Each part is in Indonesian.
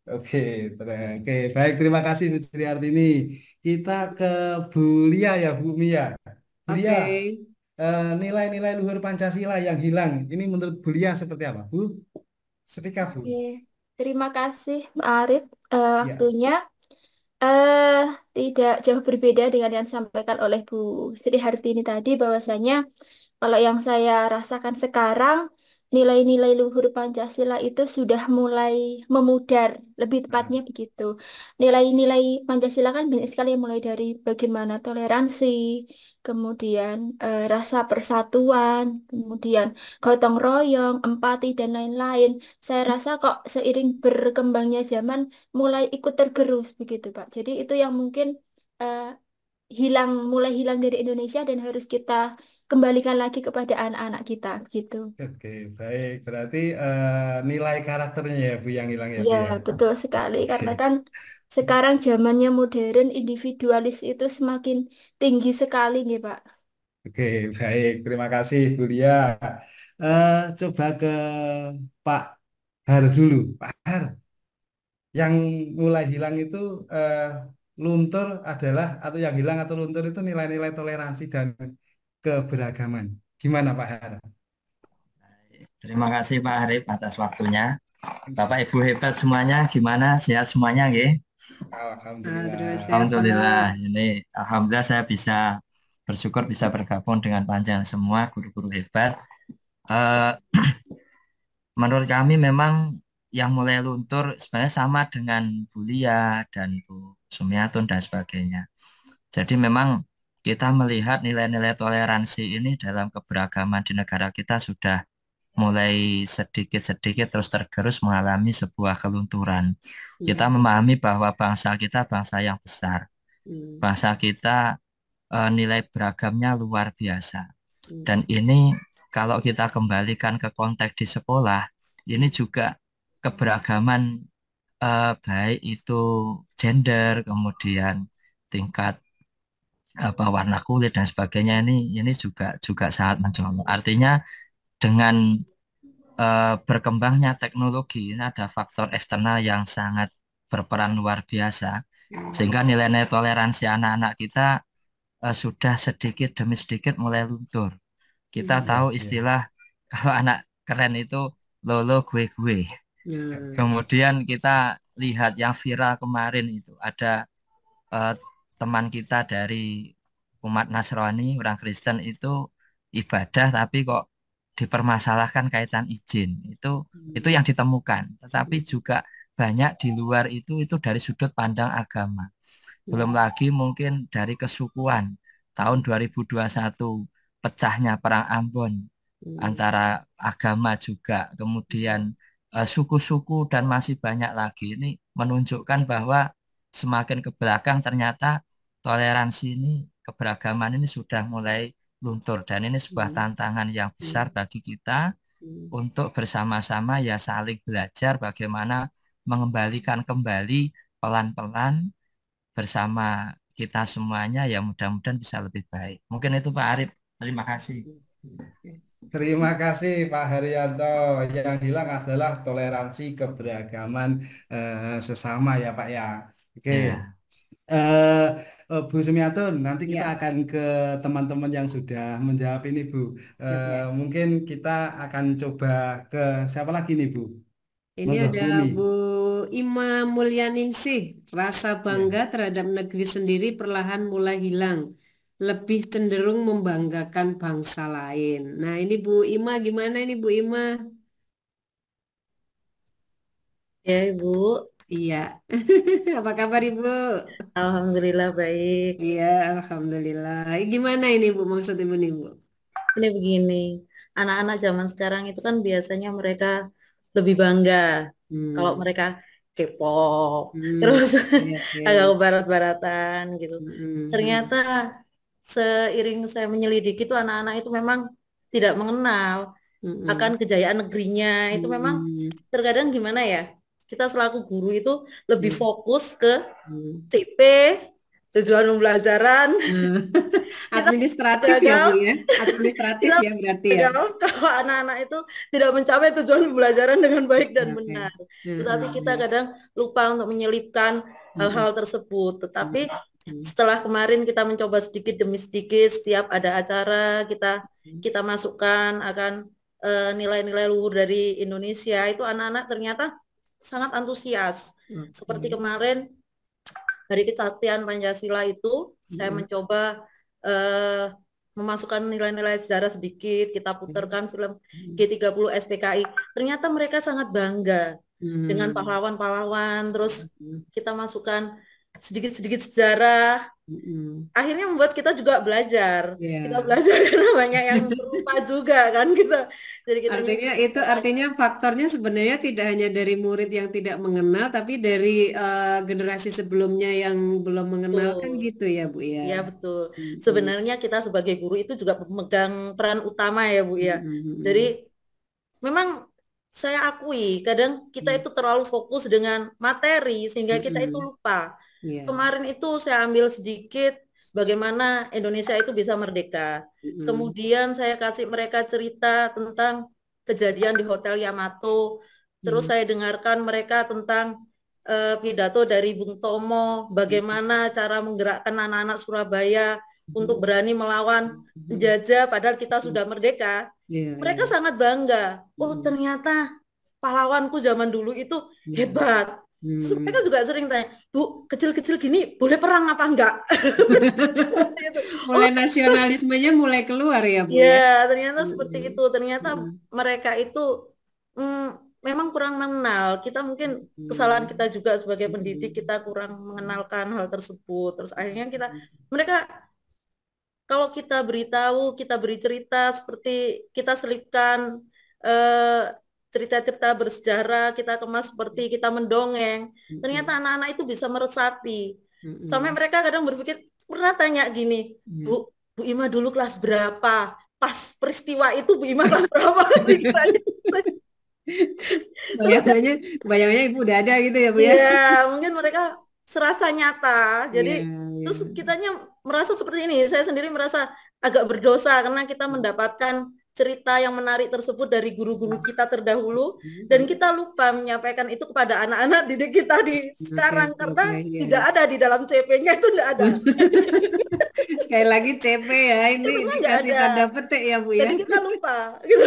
Oke, oke, baik. Terima kasih Bu Triartini. Kita ke Bu Lia ya, Bu Mia. Bu Lia, Oke, nilai-nilai luhur Pancasila yang hilang. Ini menurut Bu Lia seperti apa, Bu? Setrika, Bu. oke. Terima kasih, Pak Arif. Ya. Waktunya eh tidak jauh berbeda dengan yang disampaikan oleh Bu Sri Hartini tadi, bahwasanya kalau yang saya rasakan sekarang, nilai-nilai luhur Pancasila itu sudah mulai memudar, lebih Nah, tepatnya begitu. Nilai-nilai Pancasila kan banyak sekali, yang mulai dari bagaimana toleransi, kemudian rasa persatuan, kemudian gotong royong, empati, dan lain-lain. Saya rasa kok seiring berkembangnya zaman mulai ikut tergerus begitu, Pak. Jadi itu yang mungkin eh, mulai hilang dari Indonesia dan harus kita kembalikan lagi kepada anak-anak kita gitu. oke, baik. Berarti nilai karakternya ya, Bu, yang hilang ya, Bu Iya, ya. betul sekali. Karena Oke. kan sekarang zamannya modern, individualis itu semakin tinggi sekali nih, Pak. Oke, baik. Terima kasih, Bu Lia. Eh, coba ke Pak Har dulu. Pak Har, yang mulai hilang itu eh, luntur adalah, atau yang hilang atau luntur itu nilai-nilai toleransi dan keberagaman. Gimana Pak Har? Terima kasih Pak Arif atas waktunya. Bapak Ibu hebat semuanya, gimana? Sehat semuanya, nggih? Terima Alhamdulillah. kasih, Alhamdulillah. Pak. Alhamdulillah saya bisa bersyukur bisa bergabung dengan panjenengan semua guru-guru hebat. Eh, Menurut kami memang yang mulai luntur sebenarnya sama dengan Bu Lia dan Bu Sumiatun dan sebagainya. Jadi memang kita melihat nilai-nilai toleransi ini dalam keberagaman di negara kita sudah mulai sedikit-sedikit terus tergerus mengalami sebuah kelunturan. Kita Iya. memahami bahwa bangsa kita bangsa yang besar. Hmm. Bangsa kita nilai beragamnya luar biasa. Dan Hmm. ini kalau kita kembalikan ke konteks di sekolah, ini juga keberagaman baik itu gender, kemudian tingkat apa warna kulit dan sebagainya ini juga juga sangat mencolok. Artinya dengan berkembangnya teknologi ini ada faktor eksternal yang sangat berperan luar biasa Hmm. sehingga nilai-nilai toleransi anak-anak kita sudah sedikit demi sedikit mulai luntur. Kita Hmm. tahu Ya, ya. istilah kalau anak keren itu lolo gue. Nah. Kemudian kita lihat yang viral kemarin itu ada eh, teman kita dari umat Nasrani, orang Kristen itu ibadah tapi kok dipermasalahkan kaitan izin. Itu Hmm. yang ditemukan. Tetapi Hmm. juga banyak di luar itu dari sudut pandang agama. Belum Hmm. lagi mungkin dari kesukuan. Tahun 2021 pecahnya Perang Ambon Hmm. antara agama juga, kemudian suku-suku dan masih banyak lagi. Ini menunjukkan bahwa semakin ke belakang ternyata toleransi ini, keberagaman ini sudah mulai luntur dan ini sebuah Hmm. tantangan yang besar Hmm. bagi kita Hmm. untuk bersama-sama ya saling belajar bagaimana mengembalikan kembali pelan-pelan bersama kita semuanya ya mudah-mudahan bisa lebih baik. Mungkin itu Pak Arif. Terima kasih. Hmm. Terima kasih Pak Haryanto. Yang hilang adalah toleransi keberagaman sesama ya Pak ya. Oke. Ya, Eh, Bu Sumiatun, nanti kita Ya, akan ke teman-teman yang sudah menjawab ini, Bu. ya, ya. Mungkin kita akan coba ke siapa lagi nih, Bu? Ini Monggo, ada Bumi. Bu Ima Mulyaningsih. Rasa bangga Ya. terhadap negeri sendiri perlahan mulai hilang. Lebih cenderung membanggakan bangsa lain. Nah, ini Bu Ima gimana ini Bu Ima? Ya, Ibu. Iya. Apa kabar Ibu? Alhamdulillah baik. Iya, Alhamdulillah. Gimana ini Bu maksud Ibu nih Bu? Ini begini, anak-anak zaman sekarang itu kan biasanya mereka lebih bangga kalau Hmm. mereka K-pop, Hmm. terus Oke, oke. agak ke barat-baratan gitu. Hmm. Ternyata seiring saya menyelidiki itu anak-anak itu memang tidak mengenal akan Hmm. kejayaan negerinya. Itu memang Hmm. terkadang gimana ya? Kita selaku guru itu lebih Hmm. fokus ke Hmm. CP tujuan pembelajaran. Hmm. Kita Administratif ya, gagal, Bu ya. Administratif kita ya berarti ya. gagal kalau anak-anak itu tidak mencapai tujuan pembelajaran dengan baik dan Oke. benar. Hmm, Tetapi hmm, kita hmm. kadang lupa untuk menyelipkan Hmm, hal-hal tersebut. Tetapi hmm, hmm, setelah kemarin kita mencoba sedikit demi sedikit, setiap ada acara kita hmm. kita masukkan akan nilai-nilai luhur dari Indonesia, itu anak-anak ternyata sangat antusias. Seperti Oke. kemarin Hari Kesaktian Pancasila itu saya Hmm, mencoba eh, memasukkan nilai-nilai sejarah sedikit, kita hmm, putarkan film hmm, G30 SPKI. Ternyata mereka sangat bangga dengan hmm, pahlawan-pahlawan, terus hmm, kita masukkan sedikit-sedikit sejarah. hmm. Akhirnya membuat kita juga belajar. Kita Ya. belajar karena banyak yang terlupa juga kan kita. Jadi kita Artinya itu artinya faktornya sebenarnya tidak hanya dari murid yang tidak mengenal, tapi dari generasi sebelumnya yang belum mengenal kan betul. gitu ya, Bu ya. Ya betul. Hmm, hmm, Sebenarnya kita sebagai guru itu juga memegang peran utama ya Bu ya. hmm, hmm, Jadi hmm, memang saya akui kadang kita hmm, itu terlalu fokus dengan materi sehingga hmm, kita itu hmm. lupa. Ya. Kemarin itu saya ambil sedikit bagaimana Indonesia itu bisa merdeka. Hmm, Kemudian saya kasih mereka cerita tentang kejadian di Hotel Yamato. Terus hmm, saya dengarkan mereka tentang pidato dari Bung Tomo, hmm, bagaimana cara menggerakkan anak-anak Surabaya untuk hmm, berani melawan hmm, penjajah padahal kita hmm. sudah merdeka. Ya, Mereka ya. sangat bangga. Oh, Hmm, ternyata pahlawanku zaman dulu itu ya. hebat. Terus mereka Hmm. juga sering tanya, Bu, kecil-kecil gini boleh perang apa enggak? Seperti itu. Oh, Mulai nasionalismenya mulai keluar ya, Bu ya. ya, ternyata seperti Hmm, itu. Ternyata hmm, mereka itu mm, memang kurang mengenal. Kita mungkin kesalahan kita hmm, juga sebagai pendidik, hmm, kita kurang mengenalkan hal tersebut. Terus akhirnya kita hmm, mereka kalau kita beritahu, kita beri cerita seperti kita selipkan eh, cerita-cerita bersejarah, kita kemas seperti kita mendongeng. Ternyata hmm, anak-anak itu bisa meresapi. Sampai hmm, mereka kadang berpikir, pernah tanya gini, Bu, hmm. Bu Ima dulu kelas berapa? Pas peristiwa itu Bu Ima kelas berapa? Dikiranya. Terus Bayangannya, bayangannya ibu udah ada gitu ya, Bu ya. iya, mungkin mereka serasa nyata. Jadi Iya, iya. terus kitanya merasa seperti ini. Saya sendiri merasa agak berdosa karena kita mendapatkan cerita yang menarik tersebut dari guru-guru kita terdahulu dan kita lupa menyampaikan itu kepada anak-anak didik kita di Oke, sekarang karena oke, iya. tidak ada di dalam CP-nya itu tidak ada. Sekali lagi CP ya, ini CP-nya nggak dikasih ada. tanda petik ya, Bu ya. Jadi kita lupa gitu.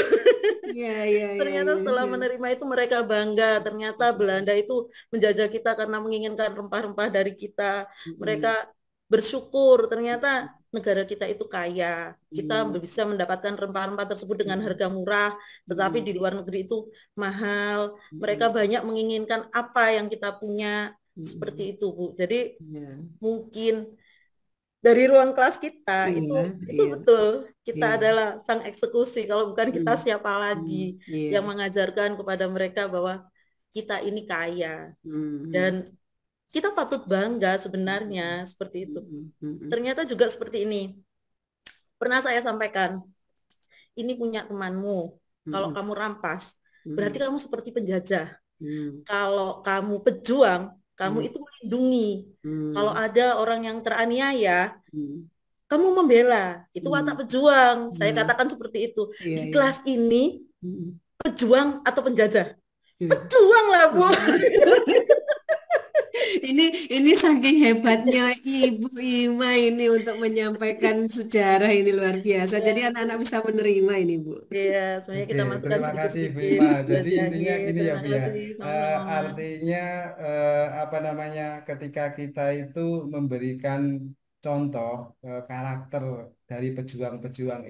Iya, iya, iya, Ternyata iya, setelah iya. menerima itu mereka bangga. Ternyata Belanda itu menjajah kita karena menginginkan rempah-rempah dari kita. Mereka Mm-mm. bersyukur ternyata negara kita itu kaya. Kita Mm-mm. bisa mendapatkan rempah-rempah tersebut dengan Mm-mm. harga murah, tetapi Mm-mm. di luar negeri itu mahal. Mm-mm. Mereka banyak menginginkan apa yang kita punya. Mm-mm. Seperti itu, Bu. Jadi Iya, mungkin dari ruang kelas kita itu iya, itu iya, betul kita iya. adalah sang eksekusi. Kalau bukan kita Mm. siapa lagi Mm. Iya. yang mengajarkan kepada mereka bahwa kita ini kaya dan Mm. kita patut bangga sebenarnya seperti itu. Mm. Mm. Ternyata juga seperti ini. Pernah saya sampaikan, ini punya temanmu. Kalau Mm. kamu rampas, berarti Mm. kamu seperti penjajah. Mm. Kalau kamu pejuang, kamu Mm. itu melindungi. Kalau Mm. ada orang yang teraniaya, Mm. kamu membela, itu watak Mm. pejuang. Saya Iya, katakan seperti itu. iya, Di iya. kelas ini, Mm. pejuang atau penjajah? Iya. Pejuang lah, Bu. Ini ini saking hebatnya Ibu Ima ini untuk menyampaikan sejarah ini luar biasa. Jadi Ya, anak-anak bisa menerima ini, Bu. iya, sebenarnya Oke, kita masukkan terima kasih Bu sedikit-sedikit Ima. Jadi belajarnya. intinya gini ya Terima Bu ya. kasih, sama-sama, Mas. Artinya apa namanya ketika kita itu memberikan contoh karakter dari pejuang-pejuang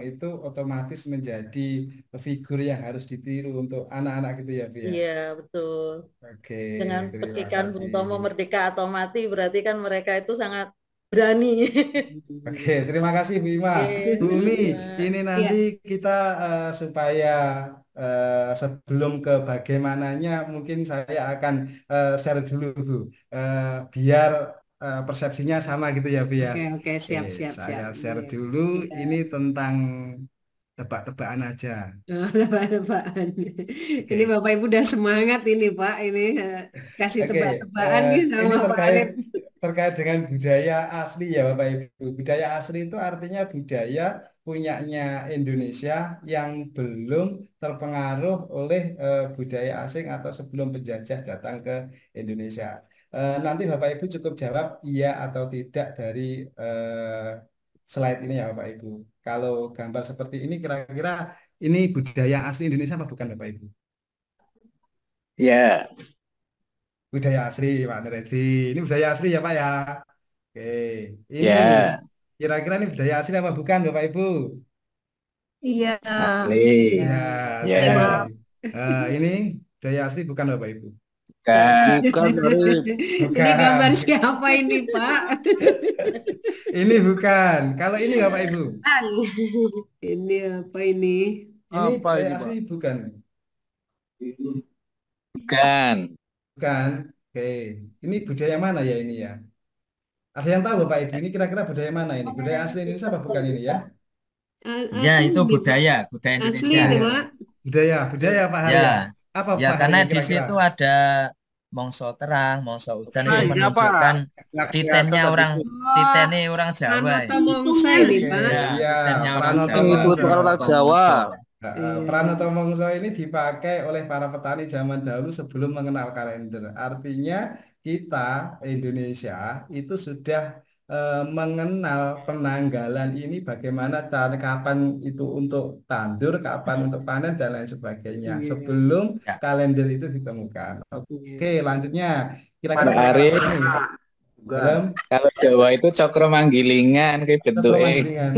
itu otomatis menjadi figur yang harus ditiru untuk anak-anak gitu ya Bu ya. Iya, betul. Oke, Dengan terima petikan Bung kasih. Tomo merdeka atau mati, berarti kan mereka itu sangat berani. Oke, terima kasih Bu Ima. Oke, Bu Umi, sama-sama. ini nanti Iya. kita supaya sebelum ke bagaimananya, mungkin saya akan share dulu Bu, Eh, biar persepsinya sama gitu ya Bu ya. Oke, oke, Oke, siap, siap, saya siap. share Iya. dulu Iya. ini tentang tebak-tebakan aja. Oh, tebak-tebakan. Ini Oke. Bapak Ibu udah semangat ini Pak, ini kasih Oke, tebak-tebakan nih ini sama Pak terkait Arif. terkait dengan budaya asli ya Bapak Ibu. Budaya asli itu artinya budaya punyanya Indonesia yang belum terpengaruh oleh budaya asing atau sebelum penjajah datang ke Indonesia. Nanti Bapak Ibu cukup jawab iya atau tidak dari slide ini ya Bapak Ibu. Kalau gambar seperti ini kira-kira ini budaya asli Indonesia apa bukan Bapak Ibu? Ya, Budaya asli, Pak Neredi. Ini budaya asli ya, Pak ya. Oke, ini ya, kira-kira ini budaya asli apa bukan, Bapak Ibu? Iya. asli. Ya, Ya, saya. Ini budaya asli bukan, Bapak Ibu. kan. Bukan Arif. Ini gambar Bukan. siapa ini Pak? Ini bukan. Kalau ini, Bapak Ibu, Ini apa ini? ini Apa budaya ini, Pak? asli bukan. Bukan. Bukan. Oke, ini budaya mana ya ini ya? Ada yang tahu, Bapak Ibu? Ini kira-kira budaya mana ini? Budaya asli Indonesia apa bukan ini ya? Ya, Asli itu ini Pak. budaya Asli Indonesia. ini Budaya. Pak. Budaya Pak Har Ya, ya. Apa ya Pak Har karena ini di kira-kira? situ ada mongso terang, mongso hujan Ah, itu iya, menunjukkan Pak. Yang titennya kelihatan orang tadi. titennya orang Jawa Pranoto ini. Mongsa ini Oke, Pak. Ya, iya, titennya orang Pranoto Jawa, Itu Mongso. orang Pranoto Jawa. Mongso. Pranoto Mongso ini dipakai oleh para petani zaman dahulu sebelum mengenal kalender. Artinya kita Indonesia itu sudah mengenal penanggalan ini bagaimana cara kapan itu untuk tandur, kapan untuk panen dan lain sebagainya Iya. sebelum Ya, kalender itu ditemukan. Oke, Iya. lanjutnya Pak kira-kira ada Arif, karakter ini Bukan. dalam kalau Jawa itu cokro manggilingan kayak Cokro bentuknya. Manggilingan.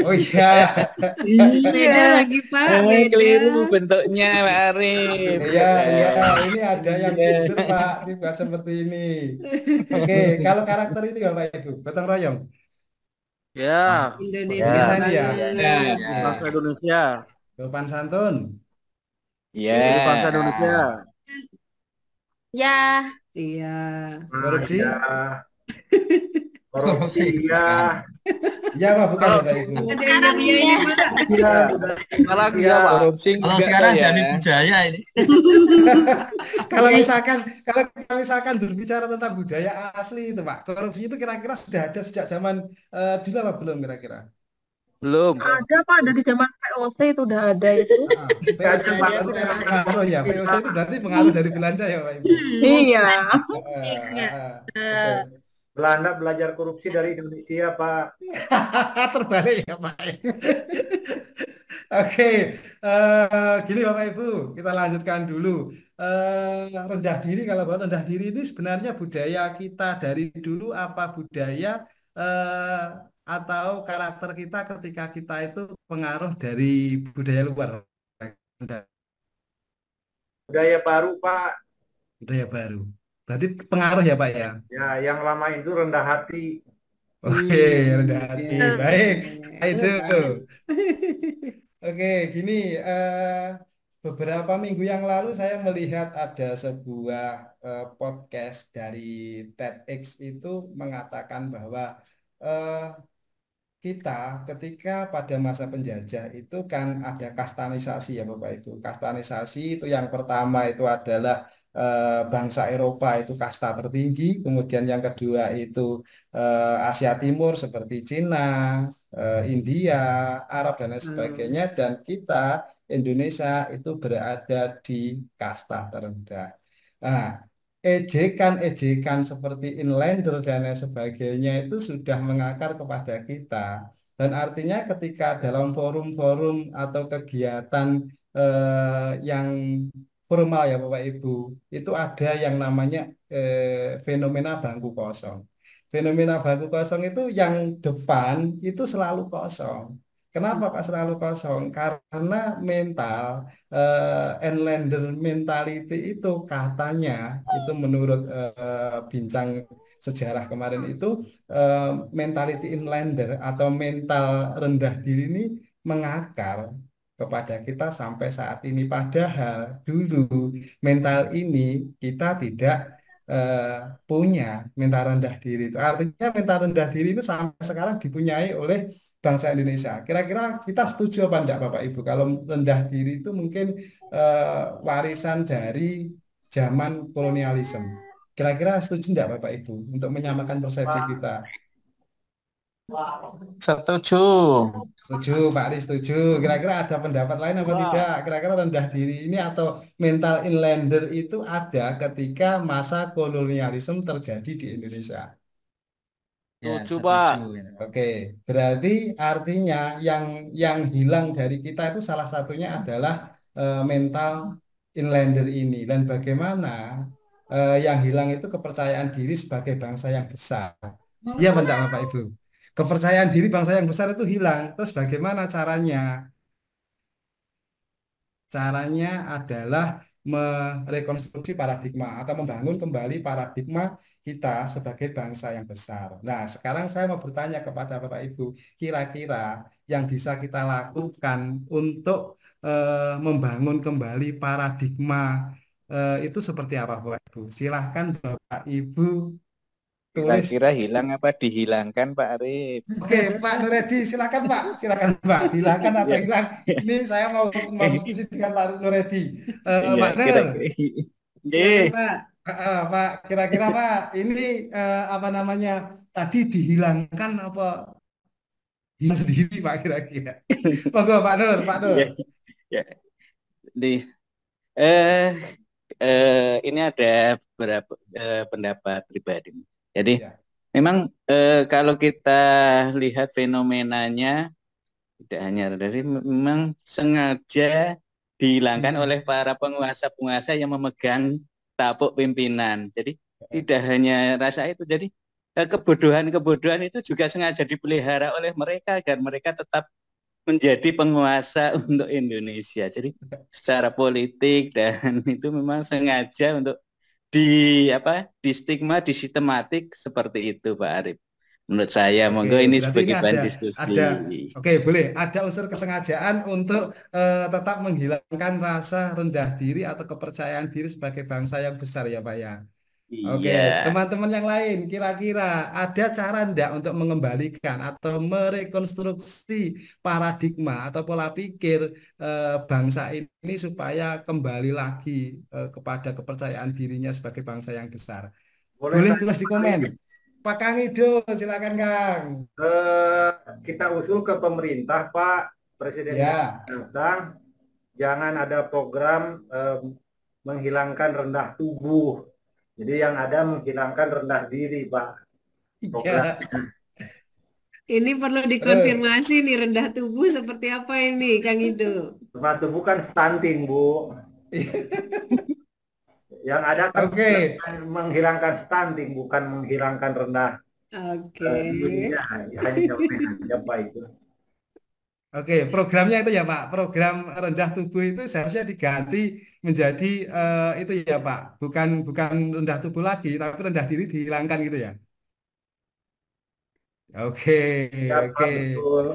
Oh iya. Beda Iya, lagi Pak, memang beda. keliru bentuknya Pak Arif. Iya, iya, ini ada yang tidur, Pak, dibuat seperti ini. Oke, kalau karakter ini Bapak Ibu, gotong royong. Ya, Indonesia Bisa ini ya. banget. Ya, bangsa Indonesia. Sopan santun. Jadi bangsa ya, Indonesia. Ya. Iya. Korupsi? korupsi. Iya, Pak, bukan Kalau Bapak Ibu. Ada yang namanya ini Pak. iya, salah lagi ya, Pak. korupsi Kalau enggak sekarang tahu ya. jadi budaya ini. Kalau misalkan berbicara tentang budaya asli itu, Pak, korupsi itu kira-kira sudah ada sejak zaman dulu apa belum kira-kira? Belum. Ada Pak, dari zaman VOC itu udah ada itu. VOC Ada, berarti Pak. pengaruh ya. VOC itu berarti pengaruh dari Belanda ya, Pak Ibu. Iya. Ya. Betul. Belanda belajar korupsi dari Indonesia, Pak. Terbalik ya Pak. Oke, gini Bapak Ibu, kita lanjutkan dulu. Rendah diri, kalau buat rendah diri ini sebenarnya budaya kita dari dulu apa budaya atau karakter kita ketika kita itu pengaruh dari budaya luar? Budaya baru, Pak. Budaya baru. Berarti pengaruh ya Pak ya? Ya, yang lama itu rendah hati. Oke, rendah hati. Iya. Baik, itu. Baik. Oke, gini, beberapa minggu yang lalu saya melihat ada sebuah podcast dari TEDx itu mengatakan bahwa eh, kita ketika pada masa penjajah itu kan ada kastanisasi ya Bapak Ibu. Kastanisasi itu yang pertama itu adalah bangsa Eropa itu kasta tertinggi, kemudian yang kedua itu Asia Timur seperti Cina, India, Arab dan lain sebagainya, dan kita Indonesia itu berada di kasta terendah. Nah, ejekan-ejekan seperti inlander dan lain sebagainya itu sudah mengakar kepada kita. Dan artinya ketika dalam forum-forum atau kegiatan yang formal ya Bapak Ibu, itu ada yang namanya fenomena bangku kosong. Fenomena bangku kosong itu yang depan itu selalu kosong. Kenapa Pak selalu kosong? Karena mental Enlander mentality itu katanya itu menurut bincang sejarah kemarin itu mentality inlander atau mental rendah diri ini mengakar kepada kita sampai saat ini. Padahal dulu mental ini kita tidak punya mental rendah diri itu. Artinya mental rendah diri itu sampai sekarang dipunyai oleh bangsa Indonesia. Kira-kira kita setuju apa enggak Bapak Ibu? Kalau rendah diri itu mungkin warisan dari zaman kolonialisme. Kira-kira setuju enggak Bapak Ibu untuk menyamakan persepsi kita? Setuju. Setuju, Pak Ari setuju. Kira-kira ada pendapat lain apa tidak? Kira-kira rendah diri ini atau mental inlander itu ada ketika masa kolonialisme terjadi di Indonesia. Ya, Setuju, Pak. setuju. Oke, berarti artinya yang hilang dari kita itu salah satunya adalah mental inlander ini. Dan bagaimana yang hilang itu kepercayaan diri sebagai bangsa yang besar. Iya, benar Bapak Ibu. Kepercayaan diri bangsa yang besar itu hilang. Terus bagaimana caranya? Caranya adalah merekonstruksi paradigma atau membangun kembali paradigma kita sebagai bangsa yang besar. Nah, sekarang saya mau bertanya kepada Bapak Ibu, kira-kira yang bisa kita lakukan untuk membangun kembali paradigma itu seperti apa, Bapak Ibu? Silahkan Bapak Ibu tulis. Kira-kira hilang apa dihilangkan, Pak Arif? Oke, Pak Nuredi, silakan Pak, silakan Pak, hilangkan atau Ya. hilang. Ini saya mau diskusi dengan Pak Nuredi. Iya, Pak Nur, kira-kira. Silakan, Pak. Pak, kira-kira Pak, ini apa namanya tadi dihilangkan apa hilang sendiri Pak kira-kira? Monggo Pak Nur, Pak Nur. Ya, ya. Di eh ini ada beberapa pendapat pribadi. Jadi Ya. memang kalau kita lihat fenomenanya tidak hanya dari memang sengaja dihilangkan oleh para penguasa-penguasa yang memegang tapuk pimpinan. Jadi tidak hanya rasa itu, jadi kebodohan-kebodohan itu juga sengaja dipelihara oleh mereka agar mereka tetap menjadi penguasa untuk Indonesia. Jadi secara politik dan itu memang sengaja untuk di stigma, di sistematik seperti itu, Pak Arif. Menurut saya, Oke, monggo ini berarti sebagai ini bahan diskusi. oke, boleh. Ada unsur kesengajaan untuk tetap menghilangkan rasa rendah diri atau kepercayaan diri sebagai bangsa yang besar ya, Pak ya. Oke, Iya. teman-teman yang lain, kira-kira ada cara enggak untuk mengembalikan atau merekonstruksi paradigma atau pola pikir bangsa ini supaya kembali lagi kepada kepercayaan dirinya sebagai bangsa yang besar? Boleh Boleh saya tulis di kembali? komen. Pak Kang Ido, silakan Kang. Kita usul ke pemerintah, Pak, Presiden Ya, datang, jangan ada program menghilangkan rendah tubuh. Jadi yang ada menghilangkan rendah diri, Pak. Program. ya. Ini perlu Terus, dikonfirmasi nih rendah tubuh seperti apa ini, Kang Ido? rendah tubuh kan stunting, Bu. Yang ada kan oke, menghilangkan stunting, bukan menghilangkan rendah Oke. dirinya. Hanya nyampaikan aja, Pak, itu. oke. Programnya itu ya Pak. Program rendah tubuh itu seharusnya diganti menjadi itu ya Pak. Bukan rendah tubuh lagi, tapi rendah diri dihilangkan gitu ya. Oke, Ya, Pak, oke. betul.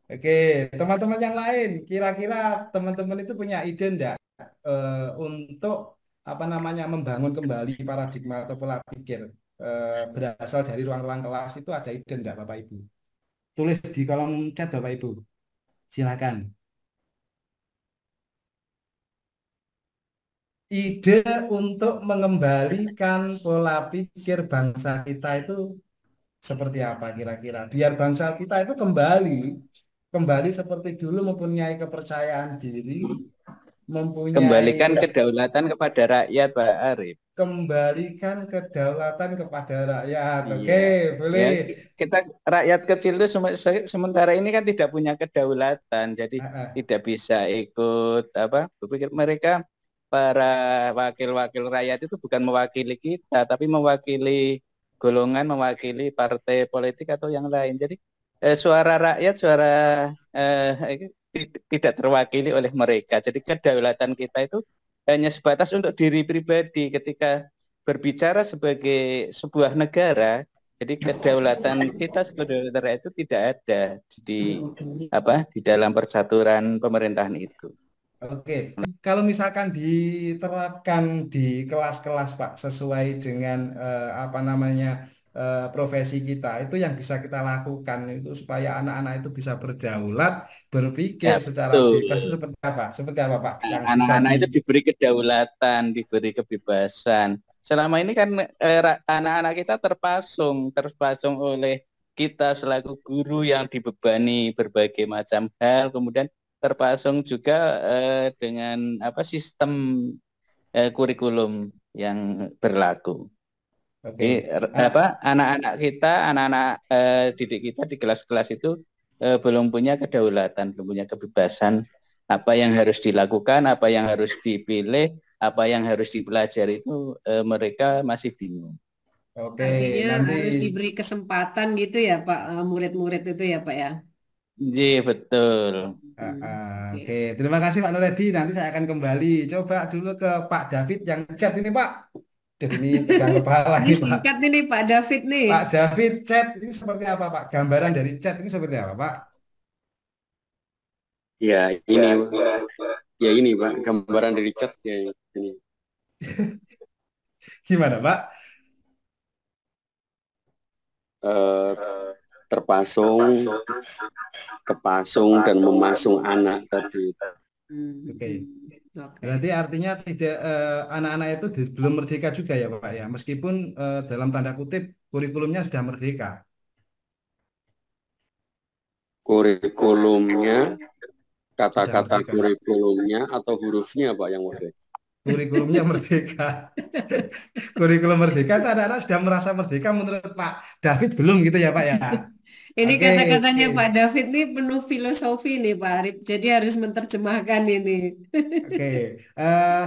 Oke, teman-teman yang lain, kira-kira teman-teman itu punya ide enggak untuk apa namanya membangun kembali paradigma atau pola pikir berasal dari ruang-ruang kelas itu ada ide enggak Bapak Ibu? Tulis di kolom chat Bapak Ibu. Silakan. Ide untuk mengembalikan pola pikir bangsa kita itu seperti apa kira-kira? Biar bangsa kita itu kembali seperti dulu mempunyai kepercayaan diri, Kembalikan mempunyai kedaulatan kepada rakyat, Pak Arif. kembalikan kedaulatan kepada rakyat. Oke, Iya. Ya, boleh. kita rakyat kecil itu sementara ini kan tidak punya kedaulatan, jadi Ah, ah. tidak bisa ikut berpikir mereka para wakil-wakil rakyat itu bukan mewakili kita, tapi mewakili golongan, mewakili partai politik atau yang lain. Jadi suara rakyat, tidak terwakili oleh mereka. Jadi kedaulatan kita itu hanya sebatas untuk diri pribadi ketika berbicara sebagai sebuah negara. Jadi kedaulatan kita sebagai negara itu tidak ada di dalam percaturan pemerintahan itu. Oke, kalau misalkan diterapkan di kelas-kelas Pak sesuai dengan apa namanya profesi kita itu yang bisa kita lakukan itu supaya anak-anak itu bisa berdaulat, berpikir Ya, secara bebas itu betul. seperti apa? Seperti apa, Pak? Nah, Yang bisa anak-anak di itu diberi kedaulatan, diberi kebebasan. Selama ini kan anak-anak kita terpasung oleh kita selaku guru yang dibebani berbagai macam hal, kemudian terpasung juga dengan apa sistem kurikulum yang berlaku. Jadi Oke. Ah, apa anak-anak kita, anak-anak didik kita di kelas-kelas itu belum punya kedaulatan, belum punya kebebasan apa yang harus dilakukan, apa yang harus dipilih, apa yang harus dipelajari itu mereka masih bingung. oke, Artinya nanti harus diberi kesempatan gitu ya Pak, murid-murid itu ya Pak ya. Ji, betul. Oke, Oke. terima kasih Pak Nuredi. Nanti saya akan kembali. Coba dulu ke Pak David yang chat ini Pak. Duh, ini pegang kepala Ini ini Pak. singkat nih Pak David nih. Pak David chat ini seperti apa Pak? Gambaran dari chat ini seperti apa Pak? Ya, ini Pak, gambaran dari chat ya ini. Gimana Pak? Eh, terpasung, kepasung dan memasung anak tadi. Oke. Oke. Berarti artinya tidak anak-anak itu belum merdeka juga ya Pak ya. Meskipun dalam tanda kutip kurikulumnya sudah merdeka. Kurikulumnya, Sudah kata-kata merdeka. kurikulumnya atau hurufnya Pak yang merdeka? Kurikulumnya merdeka. Kurikulum merdeka itu anak-anak sudah merasa merdeka menurut Pak David belum gitu ya Pak ya. Ini Oke, kata-katanya Pak David nih penuh filosofi nih Pak Arif. Jadi harus menerjemahkan ini. oke.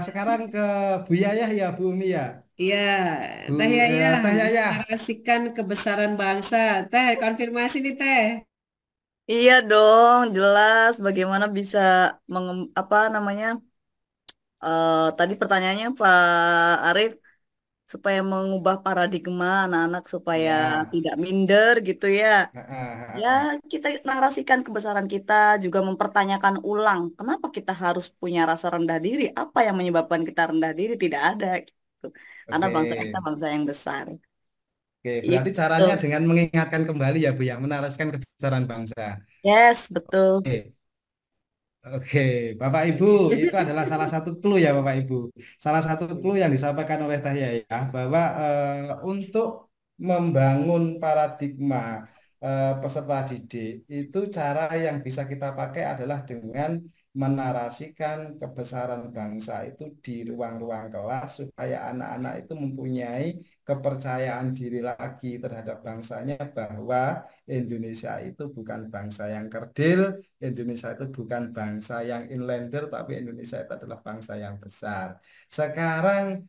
Sekarang ke Bu Yayah ya Bu Umi ya. Iya, Bu Teh Yaya Teh Yayah. menarasikan kebesaran bangsa. Teh, konfirmasi nih Teh. Iya dong, jelas bagaimana bisa apa namanya? Tadi pertanyaannya Pak Arief supaya mengubah paradigma anak-anak supaya Ya. tidak minder gitu ya. Ah, ah, Ya, ah, ah. kita narasikan kebesaran kita, juga mempertanyakan ulang, kenapa kita harus punya rasa rendah diri? Apa yang menyebabkan kita rendah diri? Tidak ada gitu. Karena bangsa kita Oke. bangsa yang besar. Oke, berarti Itu. caranya dengan mengingatkan kembali ya Bu ya, menaraskan kebesaran bangsa. Yes, betul. Oke. Oke, Bapak Ibu, itu adalah salah satu clue ya Bapak Ibu. Salah satu clue yang disampaikan oleh Teh Yaya bahwa untuk membangun paradigma peserta didik itu cara yang bisa kita pakai adalah dengan menarasikan kebesaran bangsa itu di ruang-ruang kelas supaya anak-anak itu mempunyai kepercayaan diri lagi terhadap bangsanya bahwa Indonesia itu bukan bangsa yang kerdil, Indonesia itu bukan bangsa yang inlander, tapi Indonesia itu adalah bangsa yang besar. Sekarang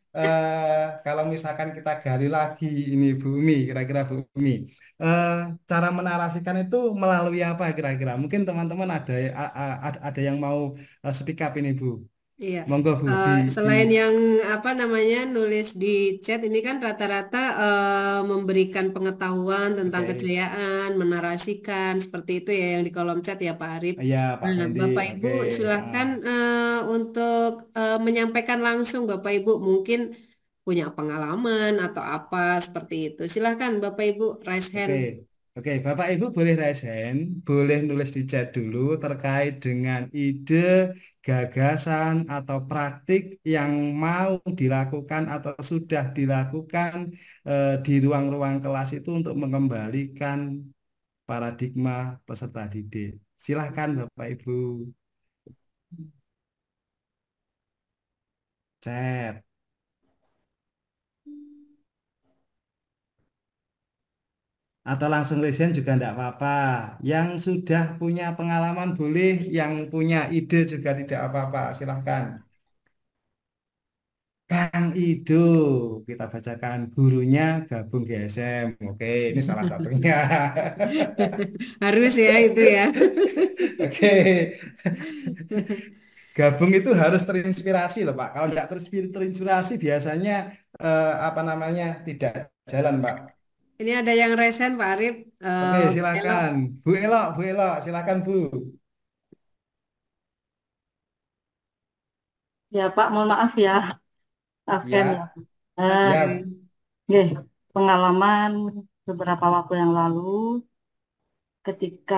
kalau misalkan kita gali lagi ini Bumi, kira-kira Bumi, eh, cara menarasikan itu melalui apa kira-kira? Mungkin teman-teman ada yang mau speak up ini Bu. Iya, Monggo Bu di selain yang apa namanya nulis di chat ini kan rata-rata memberikan pengetahuan tentang Oke. kejayaan, menarasikan seperti itu ya yang di kolom chat ya Pak Arif. Ya Pak Nah, Fendi. Bapak Ibu Oke. silahkan Ah. untuk menyampaikan langsung Bapak Ibu mungkin punya pengalaman atau apa seperti itu. Silahkan Bapak Ibu raise hand. Oke, oke, Bapak Ibu boleh raise hand, boleh nulis di chat dulu terkait dengan ide, gagasan, atau praktik yang mau dilakukan atau sudah dilakukan di ruang-ruang kelas itu untuk mengembalikan paradigma peserta didik. Silahkan Bapak Ibu, chat. Atau langsung resign juga tidak apa-apa. Yang sudah punya pengalaman boleh, yang punya ide juga tidak apa-apa. Silahkan. Kang Ido, kita bacakan gurunya gabung GSM. Oke, ini salah satunya. Harus ya itu ya. Oke, gabung itu harus terinspirasi loh Pak. Kalau tidak terinspirasi biasanya apa namanya tidak jalan Pak. Ini ada yang raise hand Pak Arif. Oke, Elo. silakan. Bu Elok, silakan Bu. Ya Pak, mohon maaf ya. Absen ya. Ya, Eh, ya, Oke. nggih, pengalaman beberapa waktu yang lalu ketika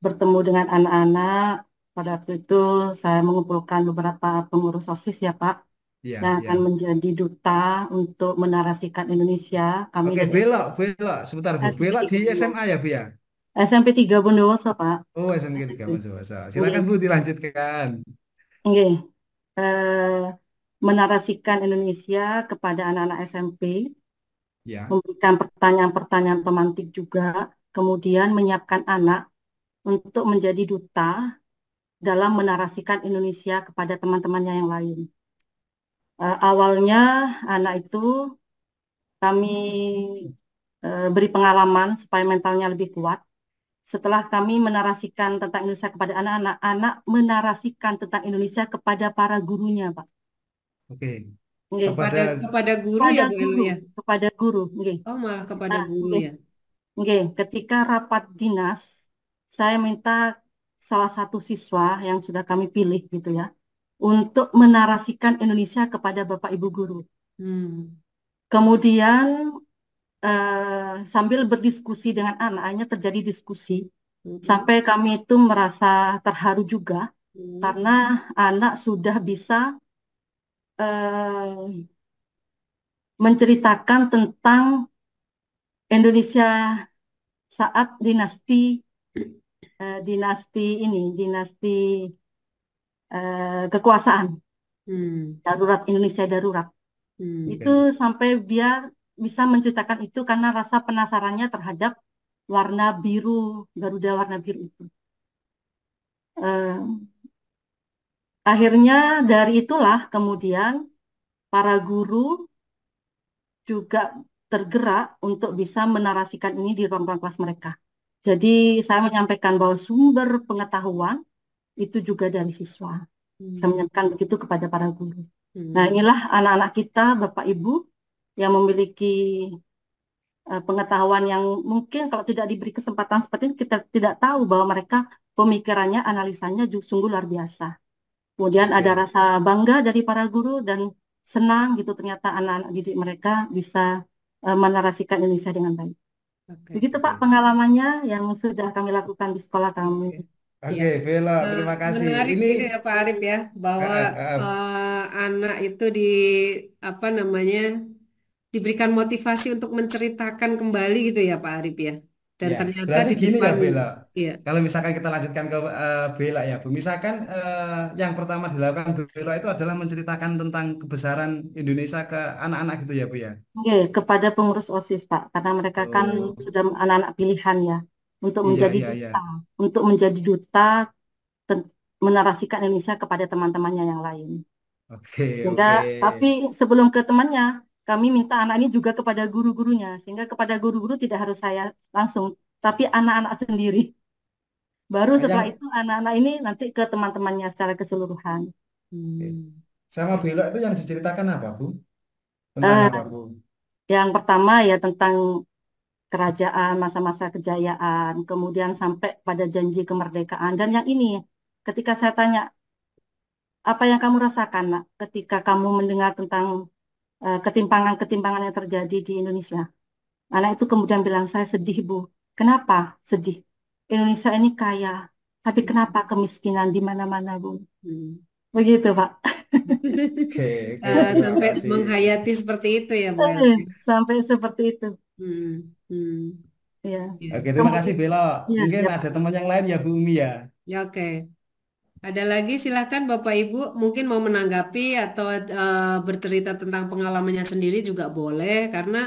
bertemu dengan anak-anak. Pada waktu itu saya mengumpulkan beberapa pengurus OSIS ya Pak, Iya, yang iya. akan menjadi duta untuk menarasikan Indonesia. Kami Oke, dari belok. Sebentar, Bu. SMP Belok di 3 SMA Bondowoso. ya, Bu ya? SMP 3 Bondowoso Pak. Oh, SMK 3 SMP. Bondowoso. Nggih. Silakan, Bu, dilanjutkan. Nggih. Eh, menarasikan Indonesia kepada anak-anak SMP, Ya. memberikan pertanyaan-pertanyaan pemantik juga, kemudian menyiapkan anak untuk menjadi duta dalam menarasikan Indonesia kepada teman-temannya yang lain. Awalnya anak itu kami beri pengalaman supaya mentalnya lebih kuat. Setelah kami menarasikan tentang Indonesia kepada anak-anak, anak menarasikan tentang Indonesia kepada para gurunya, Pak. Oke. Nggih. Kepada Kepada guru Kepada ya Bu Elo guru, ya. kepada guru, nggih. Oh, malah kepada Nah, guru nggih, ya. nggih. Ketika rapat dinas, saya minta salah satu siswa yang sudah kami pilih gitu ya, untuk menarasikan Indonesia kepada Bapak Ibu guru. Hmm. Kemudian sambil berdiskusi dengan anak-anaknya terjadi diskusi, sampai kami itu merasa terharu juga karena anak sudah bisa menceritakan tentang Indonesia saat dinasti kekuasaan darurat, Indonesia darurat. Itu sampai dia bisa menceritakan itu karena rasa penasarannya terhadap warna biru, Garuda warna biru itu. Akhirnya dari itulah kemudian para guru juga tergerak untuk bisa menarasikan ini di ruang-ruang kelas mereka. Jadi saya menyampaikan bahwa sumber pengetahuan itu juga dari siswa. Saya menyampaikan begitu kepada para guru. Nah, inilah anak-anak kita, Bapak Ibu, yang memiliki pengetahuan yang mungkin kalau tidak diberi kesempatan seperti ini, kita tidak tahu bahwa mereka pemikirannya, analisanya sungguh luar biasa. Kemudian ada rasa bangga dari para guru dan senang gitu ternyata anak-anak didik mereka bisa menarasikan Indonesia dengan baik. Begitu Pak pengalamannya yang sudah kami lakukan di sekolah kami. Oke, Bella, terima kasih. Menarik Ini ini ya Pak Arif ya, bahwa anak itu apa namanya diberikan motivasi untuk menceritakan kembali gitu ya Pak Arif ya. Dan ya, ternyata berarti di gini ya depan, Bella. ya. Kalau misalkan kita lanjutkan ke Bella ya, Bu. Misalkan yang pertama dilakukan Bella itu adalah menceritakan tentang kebesaran Indonesia ke anak-anak gitu ya, Bu ya. Oke, kepada pengurus OSIS Pak, karena mereka kan sudah anak-anak pilihan ya untuk Iya, menjadi iya, duta, untuk menjadi duta menarasikan Indonesia kepada teman-temannya yang lain. Oke, Sehingga, oke. tapi sebelum ke temannya, kami minta anak ini juga kepada guru-gurunya, sehingga kepada guru-guru tidak harus saya langsung, tapi anak-anak sendiri. Baru Nah, setelah yang itu anak-anak ini nanti ke teman-temannya secara keseluruhan. sama Bella itu yang diceritakan apa, Bu? Tentang Eh, apa, Bu? yang pertama ya tentang kerajaan, masa-masa kejayaan, kemudian sampai pada janji kemerdekaan. Dan yang ini, ketika saya tanya, apa yang kamu rasakan, Nak, ketika kamu mendengar tentang ketimpangan-ketimpangan yang terjadi di Indonesia? Anak itu kemudian bilang, saya sedih, Bu. Kenapa sedih? Indonesia ini kaya, tapi kenapa kemiskinan di mana-mana, Bu? Begitu, Pak. Oke, terima Sampai kasih. menghayati seperti itu ya Bu Elo. Sampai seperti itu. Ya. Oke, terima kasih Bella. Ya, Mungkin ya, ada Pak. teman yang lain ya, Bu Umi ya. Ya, oke. Ada lagi silakan Bapak Ibu mungkin mau menanggapi atau bercerita tentang pengalamannya sendiri juga boleh karena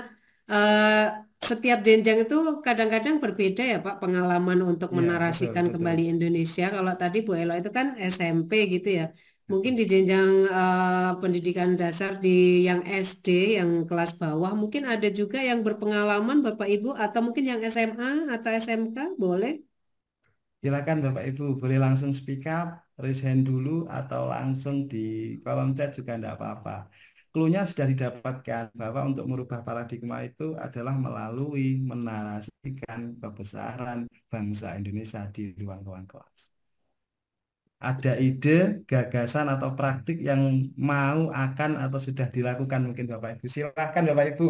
eh, setiap jenjang itu kadang-kadang berbeda ya Pak pengalaman untuk Iya, betul, menarasikan betul. kembali Indonesia. Kalau tadi Bu Elo itu kan SMP gitu ya. Mungkin di jenjang pendidikan dasar di yang SD, yang kelas bawah mungkin ada juga yang berpengalaman Bapak Ibu atau mungkin yang SMA atau SMK boleh. Silakan Bapak Ibu, boleh langsung speak up, raise hand dulu, atau langsung di kolom chat juga tidak apa-apa. Clue-nya sudah didapatkan bahwa untuk merubah paradigma itu adalah melalui menarasikan kebesaran bangsa Indonesia di ruang-ruang kelas. Ada ide, gagasan, atau praktik yang mau, akan, atau sudah dilakukan mungkin Bapak Ibu. Silakan Bapak Ibu.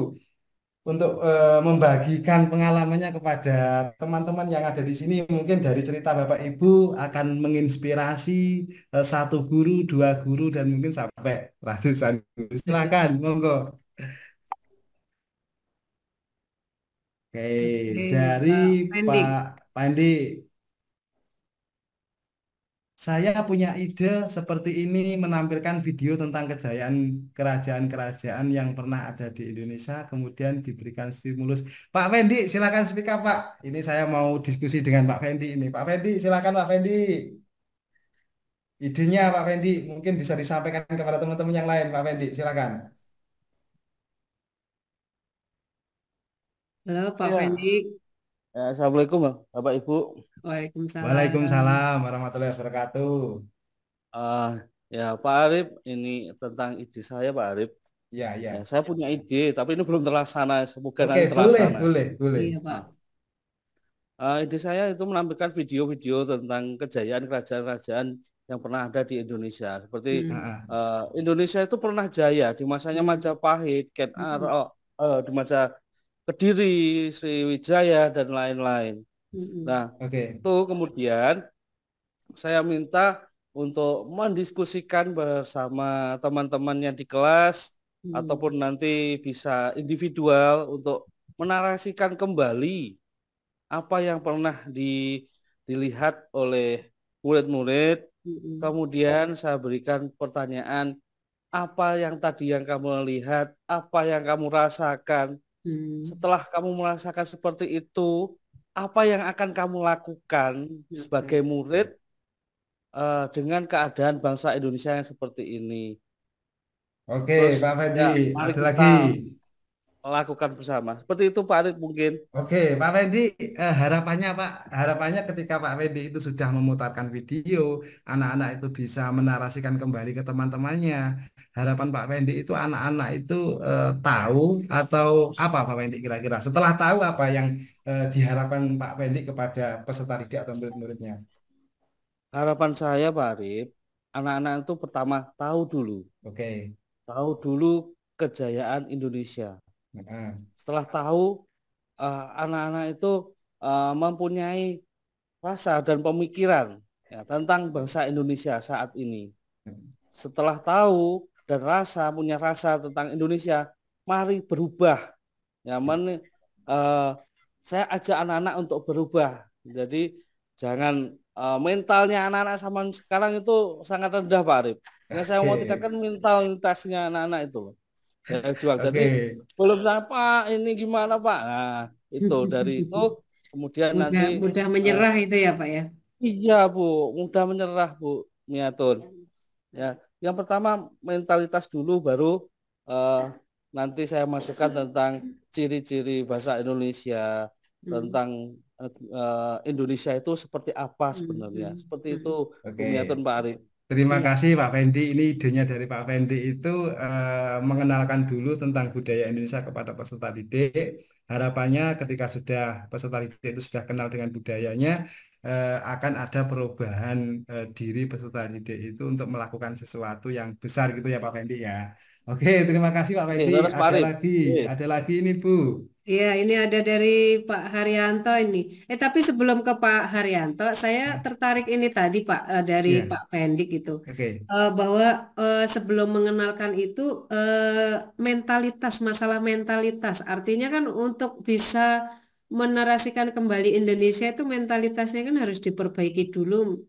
membagikan pengalamannya kepada teman-teman yang ada di sini. Mungkin dari cerita Bapak Ibu akan menginspirasi satu guru, dua guru, dan mungkin sampai ratusan guru. Silakan, monggo. Oke, Oke, dari Pak Pendik. Pak Pandi, saya punya ide seperti ini menampilkan video tentang kejayaan kerajaan-kerajaan yang pernah ada di Indonesia, kemudian diberikan stimulus. Pak Fendi, silakan speak up, Pak. Ini saya mau diskusi dengan Pak Fendi ini. Pak Fendi, silakan Pak Fendi. Idenya Pak Fendi mungkin bisa disampaikan kepada teman-teman yang lain, Pak Fendi, silakan. Halo Pak Ya, Pendik. Assalamualaikum Bapak Ibu. Waalaikumsalam. Waalaikumsalam warahmatullahi wabarakatuh. Ah, ya Pak Arif, ini tentang ide saya Pak Arif. Ya, Ya, ya. saya punya ide, tapi ini belum terlaksana. Semoga Oke, nanti boleh, terlaksana. boleh, boleh. Iya Pak. Ide saya itu menampilkan video-video tentang kejayaan kerajaan-kerajaan yang pernah ada di Indonesia. Seperti Mm. Ah, Indonesia itu pernah jaya di masanya Mm. Majapahit, Ken Mm. Arok, di masa Kediri, Sriwijaya, dan lain-lain. Mm. Nah, Oke. itu kemudian saya minta untuk mendiskusikan bersama teman-temannya di kelas Mm. ataupun nanti bisa individual untuk menarasikan kembali apa yang pernah dilihat oleh murid-murid. Mm. Kemudian saya berikan pertanyaan, apa yang tadi yang kamu lihat, apa yang kamu rasakan. Mm. Setelah kamu merasakan seperti itu, apa yang akan kamu lakukan sebagai Oke. murid dengan keadaan bangsa Indonesia yang seperti ini. Oke, Terus Pak Fendi, ya, mari ada kita lagi. lakukan bersama. Seperti itu Pak Arif mungkin. Oke, Pak Fendi, harapannya Pak, harapannya ketika Pak Fendi itu sudah memutarkan video, anak-anak itu bisa menarasikan kembali ke teman-temannya. Harapan Pak Fendi itu anak-anak itu tahu atau apa Pak Fendi kira-kira? Setelah tahu apa yang diharapkan Pak Fendi kepada peserta didik atau murid-muridnya? Harapan saya Pak Arif, anak-anak itu pertama Oke. tahu dulu kejayaan Indonesia. Nah, Setelah tahu, anak-anak itu mempunyai rasa dan pemikiran ya, tentang bangsa Indonesia saat ini. Setelah tahu dan punya rasa tentang Indonesia, mari berubah. Ya, saya ajak anak-anak untuk berubah. Jadi jangan mentalnya anak-anak zaman sekarang itu sangat rendah Pak Arif. Yang saya mau Oke. tingkatkan mentalitasnya anak-anak itu. Ya, jual. Jadi Oke. belum Pak ini gimana Pak? Nah, itu dari itu kemudian nanti Mudah menyerah itu ya Pak ya. iya Bu, mudah menyerah Bu Miatun. Ya, yang pertama mentalitas dulu baru eh, nanti saya masukkan tentang ciri-ciri bahasa Indonesia, tentang Indonesia itu seperti apa sebenarnya. Seperti itu Bu Oke. Miatun Pak Arif. Terima Iya. kasih Pak Fendi. Ini idenya dari Pak Fendi itu mengenalkan dulu tentang budaya Indonesia kepada peserta didik. Harapannya ketika sudah peserta didik itu sudah kenal dengan budayanya, akan ada perubahan diri peserta didik itu untuk melakukan sesuatu yang besar gitu ya Pak Fendi ya. Oke, terima kasih Pak Fendi. Terus Pak Arif. Ada lagi ini Bu. Iya, ini ada dari Pak Haryanto ini. Tapi sebelum ke Pak Haryanto, saya tertarik ini tadi Pak dari Iya, Pak Pendik itu. oke. Bahwa sebelum mengenalkan itu mentalitas, masalah mentalitas. Artinya kan untuk bisa menarasikan kembali Indonesia itu mentalitasnya kan harus diperbaiki dulu.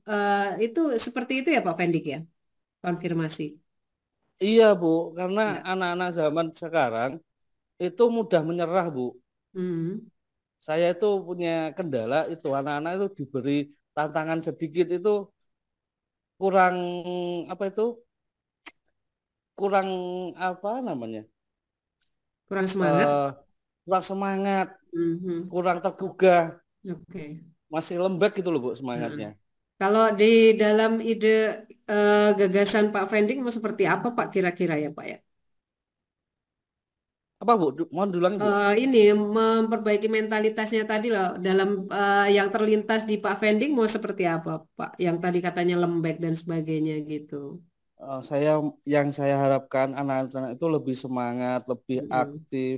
Itu seperti itu ya Pak Pendik ya? Konfirmasi. Iya Bu, karena Ya. anak-anak zaman sekarang itu mudah menyerah Bu. Hmm. Saya itu punya kendala itu anak-anak itu diberi tantangan sedikit itu kurang apa itu kurang apa namanya Kurang semangat. kurang semangat, Mhm. kurang tergugah, Oke. masih lembek gitu loh Bu Nah, semangatnya. kalau di dalam ide gagasan Pak Fending mau seperti apa Pak kira-kira ya Pak ya? Apa Bu? Mohon diulangi Bu. Ini memperbaiki mentalitasnya tadi loh dalam yang terlintas di Pak Fending mau seperti apa Pak? Yang tadi katanya lembek dan sebagainya gitu. Yang saya harapkan anak-anak itu lebih semangat, lebih Mm-mm. aktif,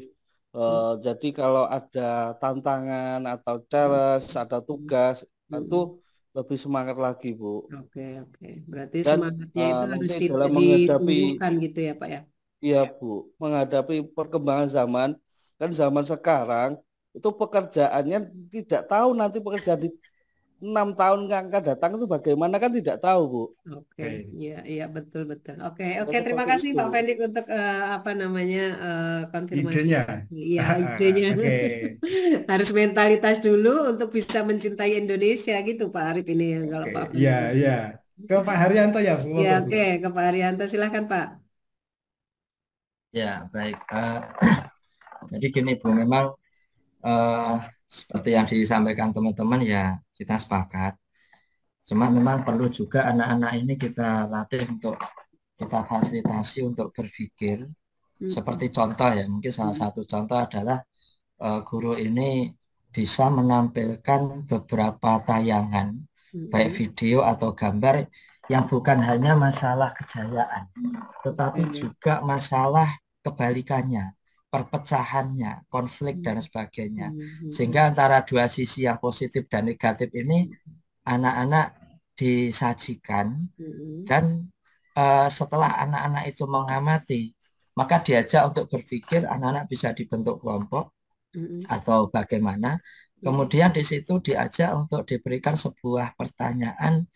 Jadi kalau ada tantangan atau challenge, ada tugas, itu Mm-mm. lebih semangat lagi, Bu. Oke, oke. Berarti Dan semangatnya itu harus nanti dalam menghadapi, ditumbuhkan gitu ya, Pak ya. iya Bu, menghadapi perkembangan zaman, kan zaman sekarang itu pekerjaannya tidak tahu nanti pekerjaan di 6 tahun yang akan datang itu bagaimana kan tidak tahu, Bu. Oke, Oke. iya, iya betul betul. Oke, Ya, oke. Terima seperti kasih itu. Pak Fendik untuk apa namanya konfirmasi. Idenya. Iya, idenya. Oke. Harus mentalitas dulu untuk bisa mencintai Indonesia gitu, Pak Arif ini yang kalau Oke. Pak Iya, Fendik. iya. Ke Pak Haryanto ya, Bu. Ya, Monggo, Bu. oke. Ke Pak Arianto, silahkan Pak. Ya, baik. Jadi gini Bu, memang eh, seperti yang disampaikan teman-teman ya kita sepakat. Cuma memang perlu juga anak-anak ini kita latih untuk kita fasilitasi untuk berpikir. Seperti contoh ya, mungkin salah satu contoh adalah guru ini bisa menampilkan beberapa tayangan, baik video atau gambar yang bukan hanya masalah kejayaan, tetapi juga masalah kebalikannya, perpecahannya, konflik dan sebagainya. Sehingga antara dua sisi yang positif dan negatif ini anak-anak disajikan dan setelah anak-anak itu mengamati, maka diajak untuk berpikir, anak-anak bisa dibentuk kelompok atau bagaimana. Kemudian di situ diajak untuk diberikan sebuah pertanyaan,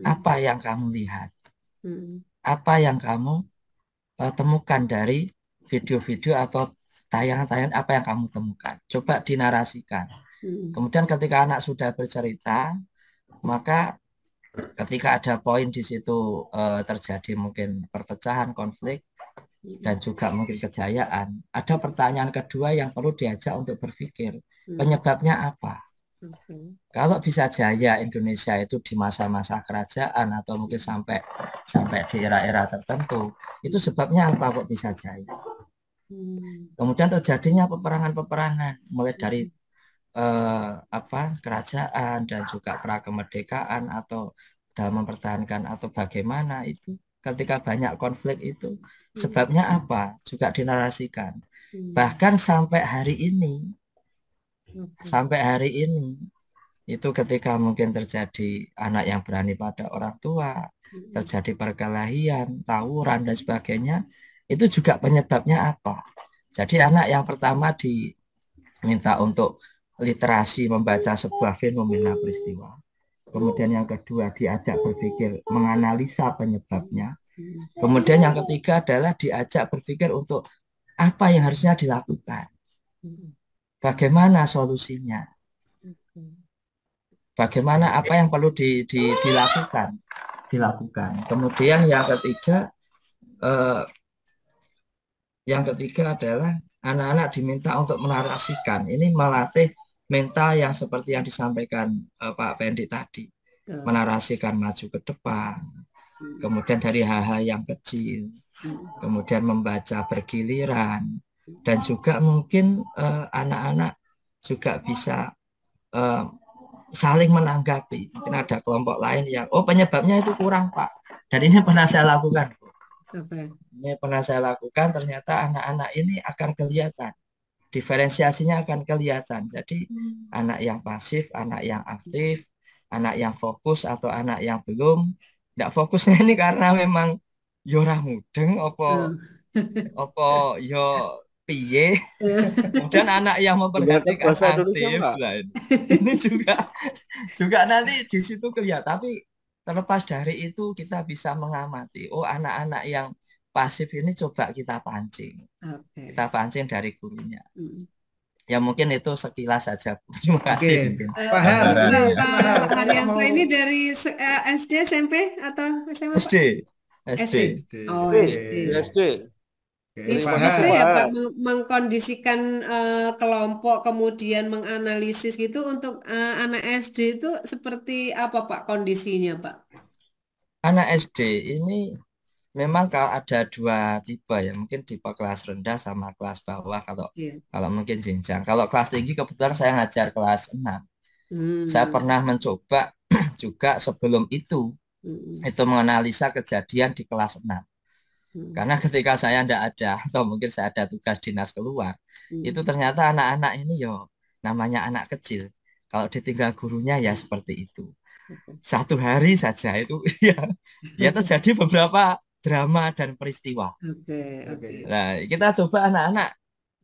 apa yang kamu lihat? Apa yang kamu temukan dari video-video atau tayangan-tayangan apa yang kamu temukan? Coba dinarasikan. Kemudian ketika anak sudah bercerita, maka ketika ada poin di situ terjadi mungkin perpecahan, konflik, dan juga mungkin kejayaan, ada pertanyaan kedua yang perlu diajak untuk berpikir, penyebabnya apa? Kalau bisa jaya Indonesia itu di masa-masa kerajaan atau mungkin sampai di era-era tertentu, itu sebabnya apa kok bisa jaya? Kemudian terjadinya peperangan-peperangan, mulai dari kerajaan dan juga pra kemerdekaan atau dalam mempertahankan atau bagaimana itu. Ketika banyak konflik itu sebabnya apa? Juga dinarasikan. Bahkan sampai hari ini itu ketika mungkin terjadi anak yang berani pada orang tua, terjadi perkelahian, tawuran dan sebagainya, itu juga penyebabnya apa? Jadi anak yang pertama diminta untuk literasi membaca sebuah fenomena peristiwa. Kemudian yang kedua diajak berpikir menganalisa penyebabnya. Kemudian yang ketiga adalah diajak berpikir untuk apa yang harusnya dilakukan. Bagaimana solusinya? Bagaimana apa yang perlu dilakukan? Kemudian yang ketiga adalah anak-anak diminta untuk menarasikan. Ini melatih mental yang seperti yang disampaikan Pak Pendi tadi. Menarasikan maju ke depan. Kemudian dari hal-hal yang kecil. Kemudian membaca bergiliran. Dan juga mungkin anak-anak juga bisa saling menanggapi. Mungkin ada kelompok lain yang, penyebabnya itu kurang Pak. Dan ini pernah saya lakukan. Ternyata anak-anak ini akan kelihatan. Diferensiasinya akan kelihatan. Jadi anak yang pasif, anak yang aktif, anak yang fokus atau anak yang belum. Tidak fokusnya ini karena memang yorah mudeng, opo yo piye. Kemudian anak yang memperhatikan aktif lain. Ini juga nanti di situ kelihatan. Tapi terlepas dari itu kita bisa mengamati. Anak-anak yang pasif ini coba kita pancing. Kita pancing dari gurunya. Ya mungkin itu sekilas saja. Terima kasih. Pak Haryanto ini dari SD, SMP atau SMA? SD. Oh, SD. Bisa ya Pak mengkondisikan kelompok kemudian menganalisis gitu untuk anak SD itu seperti apa Pak kondisinya Pak? Anak SD ini memang kalau ada dua tipe ya, mungkin tipe kelas rendah sama kelas bawah kalau mungkin jenjang. Kalau kelas tinggi kebetulan saya ngajar kelas 6. Saya pernah mencoba juga sebelum itu menganalisa kejadian di kelas 6. Karena ketika saya tidak ada atau mungkin saya ada tugas dinas keluar, itu ternyata anak-anak ini yo namanya anak kecil. Kalau ditinggal gurunya ya seperti itu. Satu hari saja itu ya terjadi beberapa drama dan peristiwa. Oke, oke. Nah, kita coba anak-anak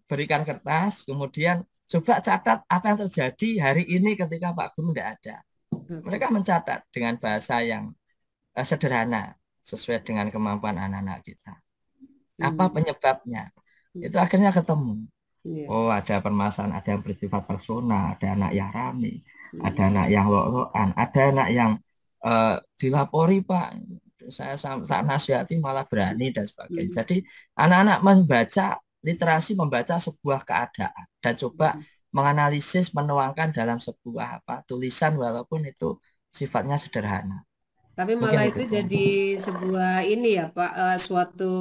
berikan kertas, kemudian coba catat apa yang terjadi hari ini ketika Pak Guru tidak ada. Mereka mencatat dengan bahasa yang sederhana sesuai dengan kemampuan anak-anak kita. Apa penyebabnya? Itu akhirnya ketemu. Iya. Oh, ada permasalahan, ada yang bersifat personal, ada anak yang rame, ada anak yang lok-lokan, ada anak yang dilapori Pak, saya tak nasihati malah berani dan sebagainya. Jadi anak-anak membaca literasi, membaca sebuah keadaan dan coba menganalisis, menuangkan dalam sebuah tulisan walaupun itu sifatnya sederhana. Tapi Mungkin malah itu. itu jadi sebuah ini ya Pak, suatu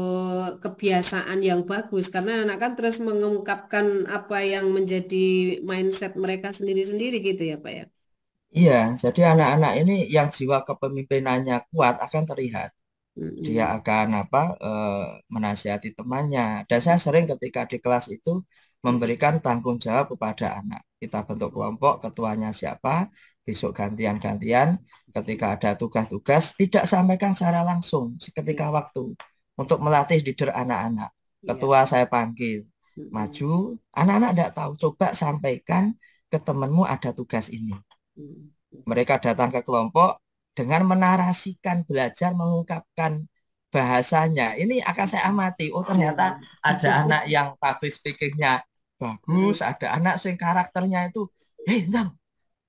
kebiasaan yang bagus karena anak kan terus mengungkapkan apa yang menjadi mindset mereka sendiri-sendiri gitu ya Pak ya. Iya, jadi anak-anak ini yang jiwa kepemimpinannya kuat akan terlihat. Dia akan menasihati temannya. Dan saya sering ketika di kelas itu memberikan tanggung jawab kepada anak. Kita bentuk kelompok, ketuanya siapa, besok gantian-gantian. Ketika ada tugas-tugas, tidak sampaikan secara langsung seketika waktu untuk melatih leader anak-anak. Ketua saya panggil, maju, anak-anak tidak tahu, coba sampaikan ke temanmu ada tugas ini. Mereka datang ke kelompok dengan menarasikan, belajar mengungkapkan bahasanya. Ini akan saya amati. Oh, ternyata ada anak yang public speakingnya bagus, ada anak yang karakternya itu,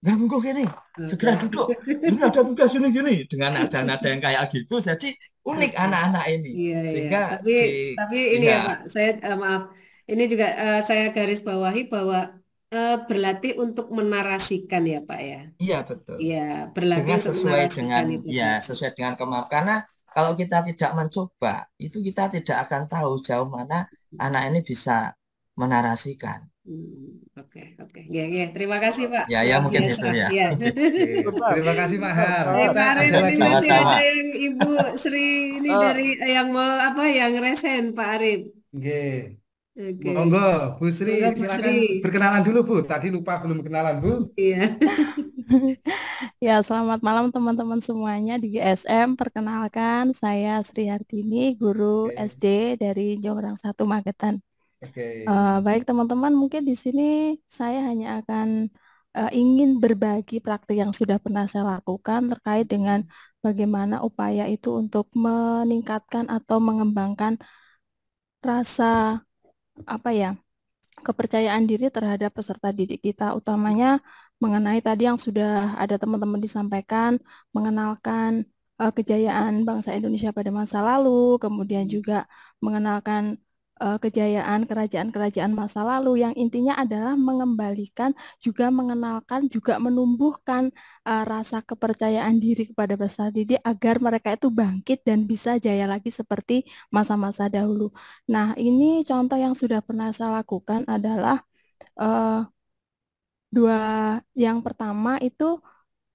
Ndang gini, segera duduk. Ini ada tugas gini. Dengan nada-nada yang kayak gitu, jadi unik anak-anak ini. Iya, Sehingga tapi ini ya Pak, saya maaf, ini juga saya garis bawahi bahwa berlatih untuk menarasikan ya Pak ya. Iya betul. Iya, berlatih Dengan untuk sesuai menarasikan dengan itu. sesuai dengan kemampuan. Karena kalau kita tidak mencoba, itu kita tidak akan tahu jauh mana anak ini bisa menarasikan. Oke. Ya, terima kasih Pak. Ya mungkin itu ya. Ya. Terima kasih Pak Har. Pak Arif, ini masih sama-sama. ada yang Ibu Sri ini dari yang mau yang resen Pak Arif. Oke. Oke. Monggo, Bu Sri, Monggo, Bu silakan Sri. berkenalan dulu Bu. Tadi lupa belum kenalan Bu. Iya. Ya, selamat malam teman-teman semuanya di GSM. Perkenalkan, saya Sri Hartini, guru SD dari Jonggrang 1 Magetan. Baik teman-teman, mungkin di sini saya hanya akan ingin berbagi praktik yang sudah pernah saya lakukan terkait dengan bagaimana upaya itu untuk meningkatkan atau mengembangkan rasa kepercayaan diri terhadap peserta didik kita, utamanya mengenai tadi yang sudah ada teman-teman disampaikan, mengenalkan kejayaan bangsa Indonesia pada masa lalu, kemudian juga mengenalkan kejayaan kerajaan-kerajaan masa lalu, yang intinya adalah mengembalikan, juga mengenalkan, juga menumbuhkan rasa kepercayaan diri kepada peserta didik agar mereka itu bangkit dan bisa jaya lagi seperti masa-masa dahulu. Nah, ini contoh yang sudah pernah saya lakukan adalah yang pertama itu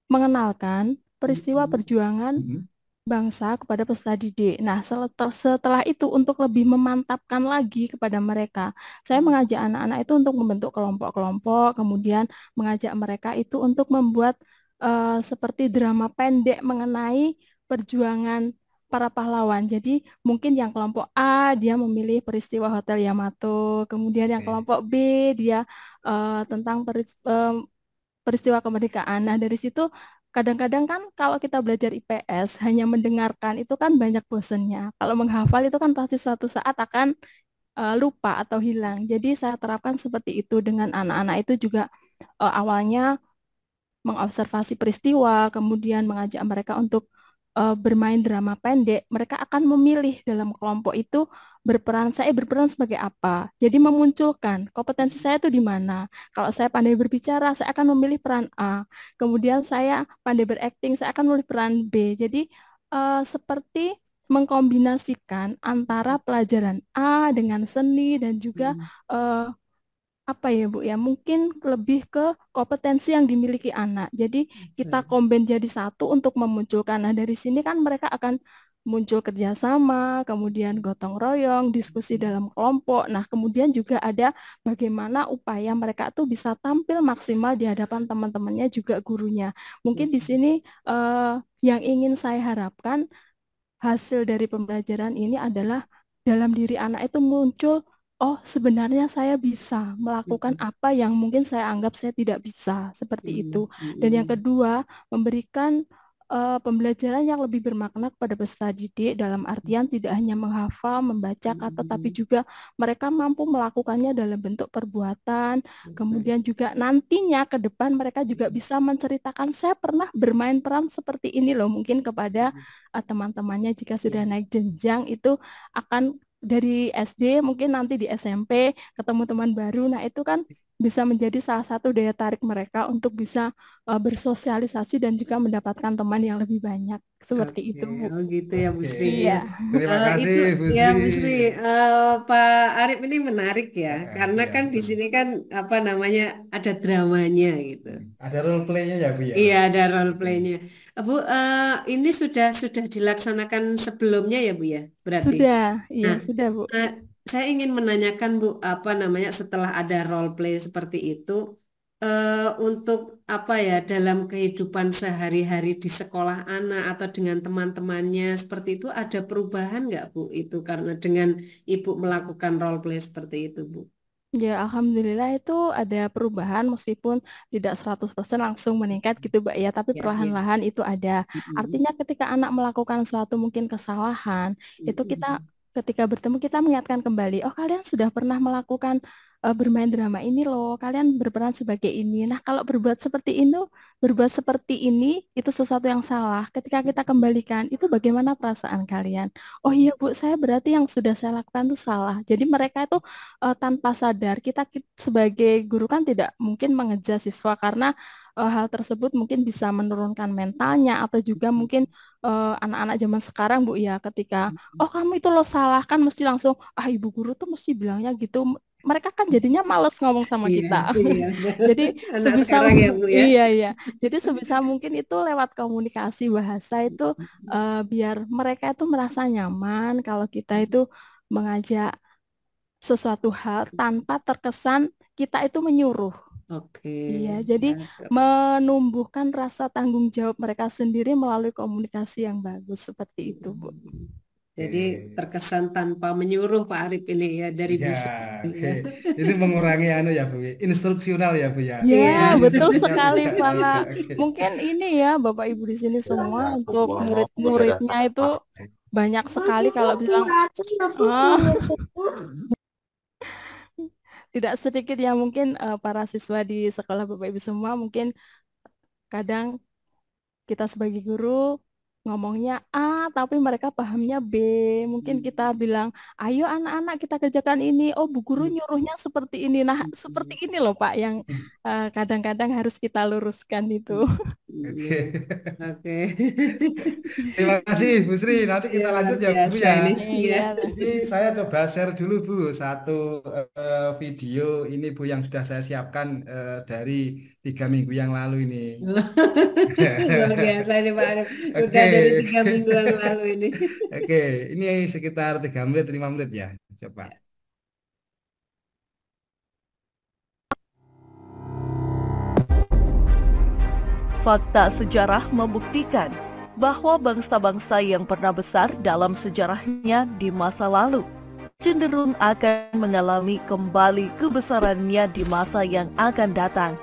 mengenalkan peristiwa perjuangan bangsa kepada peserta didik. Nah, setelah itu untuk lebih memantapkan lagi kepada mereka, saya mengajak anak-anak itu untuk membentuk kelompok-kelompok, kemudian mengajak mereka itu untuk membuat seperti drama pendek mengenai perjuangan para pahlawan. Jadi mungkin yang kelompok A dia memilih peristiwa Hotel Yamato, kemudian yang kelompok B dia tentang peristiwa kemerdekaan. Nah, dari situ kadang-kadang kan kalau kita belajar IPS hanya mendengarkan itu kan banyak bosennya. Kalau menghafal itu kan pasti suatu saat akan lupa atau hilang. Jadi saya terapkan seperti itu dengan anak-anak itu juga awalnya mengobservasi peristiwa, kemudian mengajak mereka untuk bermain drama pendek. Mereka akan memilih dalam kelompok itu saya berperan sebagai apa. Jadi memunculkan kompetensi saya itu di mana. Kalau saya pandai berbicara, saya akan memilih peran A. Kemudian saya pandai berakting, saya akan memilih peran B. Jadi seperti mengkombinasikan antara pelajaran A dengan seni dan juga Bu ya, mungkin lebih ke kompetensi yang dimiliki anak. Jadi kita combine jadi satu untuk memunculkan. Nah, dari sini kan mereka akan muncul kerjasama, kemudian gotong royong, diskusi dalam kelompok. Nah, kemudian juga ada bagaimana upaya mereka tuh bisa tampil maksimal di hadapan teman-temannya juga gurunya. Mungkin di sini yang ingin saya harapkan hasil dari pembelajaran ini adalah dalam diri anak itu muncul, oh sebenarnya saya bisa melakukan apa yang mungkin saya anggap saya tidak bisa, seperti itu. Dan yang kedua, memberikan pembelajaran yang lebih bermakna kepada peserta didik dalam artian tidak hanya menghafal, membaca kata, tapi juga mereka mampu melakukannya dalam bentuk perbuatan. Kemudian juga nantinya ke depan mereka juga bisa menceritakan, saya pernah bermain peran seperti ini loh, mungkin kepada teman-temannya jika sudah naik jenjang itu akan dari SD mungkin nanti di SMP ketemu teman baru. Nah, itu kan bisa menjadi salah satu daya tarik mereka untuk bisa bersosialisasi dan juga mendapatkan teman yang lebih banyak. Seperti itu, Bu. Oh gitu ya Bu Sri. Iya. Terima kasih Bu Ya Bu Sri. Sri, Pak Arif ini menarik ya, karena Iya, kan di betul. sini kan apa namanya ada dramanya gitu. Ada role play-nya ya Bu ya? Iya ada role play-nya. Bu, ini sudah dilaksanakan sebelumnya ya Bu ya, berarti. Sudah, iya Nah, sudah, Bu. saya ingin menanyakan Bu, apa namanya setelah ada role play seperti itu, untuk apa ya dalam kehidupan sehari-hari di sekolah anak atau dengan teman-temannya seperti itu ada perubahan nggak Bu itu karena dengan Ibu melakukan role play seperti itu Bu? Ya, alhamdulillah itu ada perubahan meskipun tidak 100% langsung meningkat gitu, Mbak ya, tapi Ya, ya. perlahan-lahan itu ada. Artinya ketika anak melakukan suatu mungkin kesalahan, itu kita ketika bertemu kita mengingatkan kembali, oh kalian sudah pernah melakukan bermain drama ini loh, kalian berperan sebagai ini. Nah, kalau berbuat seperti ini itu sesuatu yang salah. Ketika kita kembalikan, itu bagaimana perasaan kalian? Oh iya Bu, saya berarti yang sudah saya lakukan itu salah. Jadi mereka itu tanpa sadar kita sebagai guru kan tidak mungkin mengejar siswa karena hal tersebut mungkin bisa menurunkan mentalnya atau juga mungkin anak-anak zaman sekarang Bu ya ketika oh kamu itu lo salah kan mesti langsung ibu guru tuh mesti bilangnya gitu. Mereka kan jadinya males ngomong sama Iya, kita. iya. Jadi Anak sebisa sekarang ya Bu ya. iya. Jadi sebisa mungkin itu lewat komunikasi bahasa itu biar mereka itu merasa nyaman kalau kita itu mengajak sesuatu hal tanpa terkesan kita itu menyuruh. Oke. Iya, jadi menumbuhkan rasa tanggung jawab mereka sendiri melalui komunikasi yang bagus seperti itu, Bu. Jadi terkesan tanpa menyuruh Pak Arif ini ya dari Ya, bisa. oke. Ini mengurangi ya Bu, instruksional ya Bu ya. Ya, betul Instruksional sekali, bisa, Pak. bisa, oke. Mungkin ini ya, Bapak Ibu di sini semua untuk murid-muridnya itu banyak sekali kalau bilang tidak sedikit ya mungkin para siswa di sekolah Bapak Ibu semua mungkin kadang kita sebagai guru ngomongnya A tapi mereka pahamnya B. Mungkin kita bilang, ayo anak-anak kita kerjakan ini. Oh, Bu Guru nyuruhnya seperti ini. Nah, seperti ini loh Pak yang kadang-kadang harus kita luruskan itu. Oke. Oke. Terima kasih Bu Sri. Nanti kita Ya, lanjut ya Bu biasa ya. ini. Iya. Ini saya coba share dulu Bu satu video ini Bu yang sudah saya siapkan dari 3 minggu yang lalu ini. Luar biasa ini Pak Arif. Udah Oke. dari 3 minggu yang lalu ini. Oke, ini sekitar 3 menit, 5 menit ya. Coba. Fakta sejarah membuktikan bahwa bangsa-bangsa yang pernah besar dalam sejarahnya di masa lalu cenderung akan mengalami kembali kebesarannya di masa yang akan datang.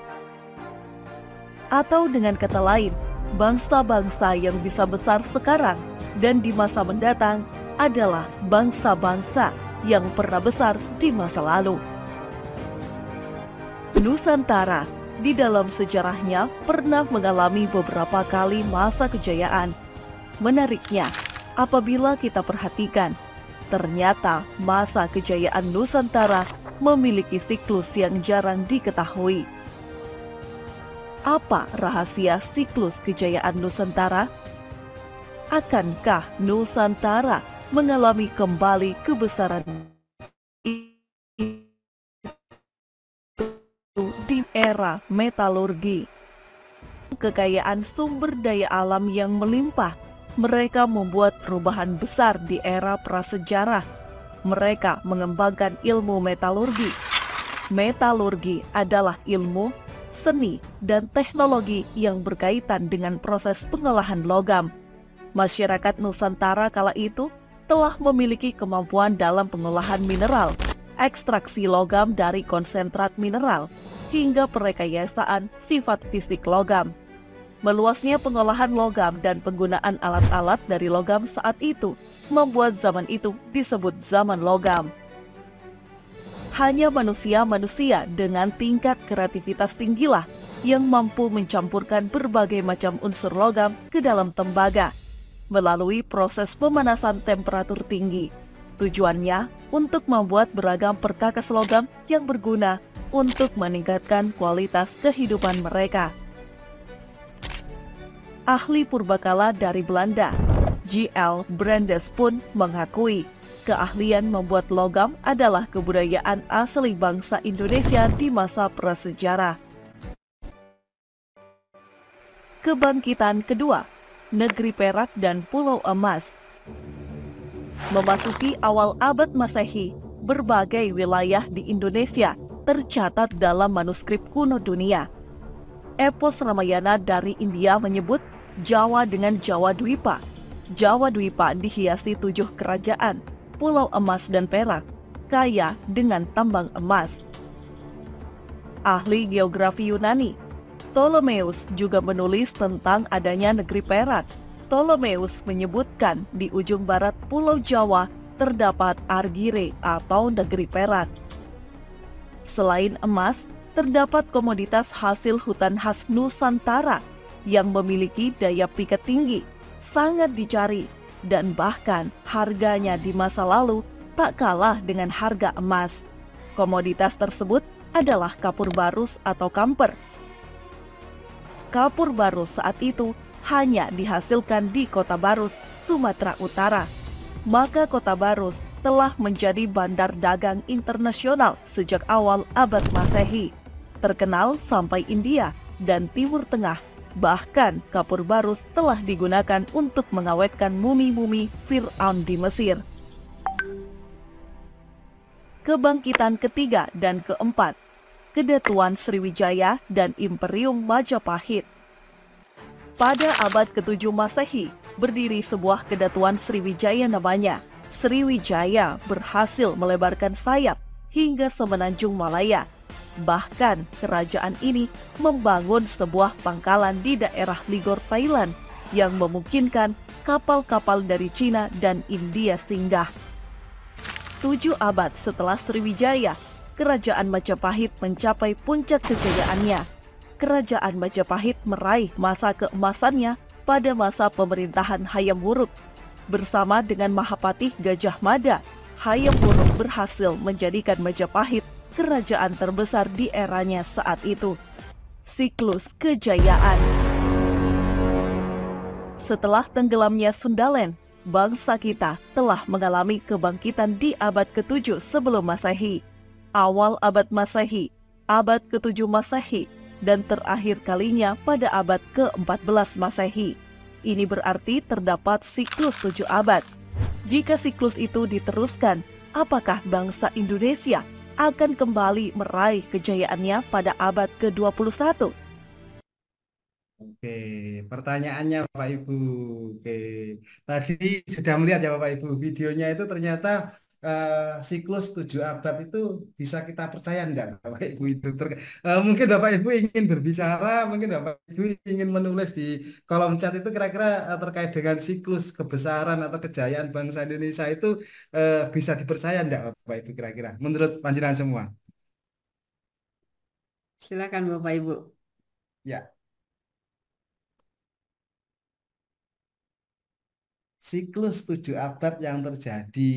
Atau dengan kata lain, bangsa-bangsa yang bisa besar sekarang dan di masa mendatang adalah bangsa-bangsa yang pernah besar di masa lalu. Nusantara di dalam sejarahnya pernah mengalami beberapa kali masa kejayaan. Menariknya, apabila kita perhatikan, ternyata masa kejayaan Nusantara memiliki siklus yang jarang diketahui. Apa rahasia siklus kejayaan Nusantara? Akankah Nusantara mengalami kembali kebesaran di era metalurgi? Kekayaan sumber daya alam yang melimpah Mereka membuat perubahan besar di era prasejarah. Mereka mengembangkan ilmu metalurgi. Metalurgi adalah ilmu, seni, dan teknologi yang berkaitan dengan proses pengolahan logam. Masyarakat Nusantara kala itu telah memiliki kemampuan dalam pengolahan mineral, ekstraksi logam dari konsentrat mineral, hingga perekayasaan sifat fisik logam. Meluasnya pengolahan logam dan penggunaan alat-alat dari logam saat itu membuat zaman itu disebut zaman logam. Hanya manusia-manusia dengan tingkat kreativitas tinggilah yang mampu mencampurkan berbagai macam unsur logam ke dalam tembaga melalui proses pemanasan temperatur tinggi. Tujuannya untuk membuat beragam perkakas logam yang berguna untuk meningkatkan kualitas kehidupan mereka. Ahli purbakala dari Belanda, J.L. Brandes pun mengakui keahlian membuat logam adalah kebudayaan asli bangsa Indonesia di masa prasejarah. Kebangkitan kedua, negeri perak dan pulau emas. Memasuki awal abad Masehi, berbagai wilayah di Indonesia tercatat dalam manuskrip kuno dunia. Epos Ramayana dari India menyebut Jawa dengan Jawa Dwipa. Jawa Dwipa dihiasi 7 kerajaan, pulau emas dan perak, kaya dengan tambang emas. Ahli geografi Yunani, Ptolemeus juga menulis tentang adanya negeri perak. Ptolemeus menyebutkan di ujung barat Pulau Jawa terdapat Argire atau negeri perak. Selain emas, terdapat komoditas hasil hutan khas Nusantara yang memiliki daya pikat tinggi, sangat dicari, dan bahkan harganya di masa lalu tak kalah dengan harga emas. Komoditas tersebut adalah kapur barus atau kamper. Kapur barus saat itu hanya dihasilkan di Kota Barus, Sumatera Utara. Maka Kota Barus telah menjadi bandar dagang internasional sejak awal abad Masehi, terkenal sampai India dan Timur Tengah. Bahkan kapur barus telah digunakan untuk mengawetkan mumi-mumi Fir'aun di Mesir. Kebangkitan ketiga dan keempat, Kedatuan Sriwijaya dan Imperium Majapahit. Pada abad ke-7 Masehi, berdiri sebuah kedatuan Sriwijaya namanya. Sriwijaya berhasil melebarkan sayap hingga semenanjung Malaya. Bahkan kerajaan ini membangun sebuah pangkalan di daerah Ligor, Thailand yang memungkinkan kapal-kapal dari Cina dan India singgah. 7 abad setelah Sriwijaya, Kerajaan Majapahit mencapai puncak kejayaannya. Kerajaan Majapahit meraih masa keemasannya pada masa pemerintahan Hayam Wuruk. Bersama dengan Mahapatih Gajah Mada, Hayam Wuruk berhasil menjadikan Majapahit kerajaan terbesar di eranya saat itu. Siklus kejayaan. Setelah tenggelamnya Sundaland, bangsa kita telah mengalami kebangkitan di abad ke-7 sebelum Masehi, awal abad Masehi, abad ke-7 Masehi, dan terakhir kalinya pada abad ke-14 Masehi. Ini berarti terdapat siklus 7 abad. Jika siklus itu diteruskan, apakah bangsa Indonesia akan kembali meraih kejayaannya pada abad ke-21? Oke, pertanyaannya Bapak Ibu. Oke, tadi sudah melihat ya Bapak Ibu, videonya itu ternyata siklus 7 abad itu bisa kita percaya enggak Bapak Ibu itu? Mungkin Bapak Ibu ingin berbicara, mungkin Bapak Ibu ingin menulis di kolom chat itu kira-kira terkait dengan siklus kebesaran atau kejayaan bangsa Indonesia itu bisa dipercaya enggak Bapak Ibu kira-kira? Menurut panjenengan semua? Silakan Bapak Ibu. Ya. Siklus 7 abad yang terjadi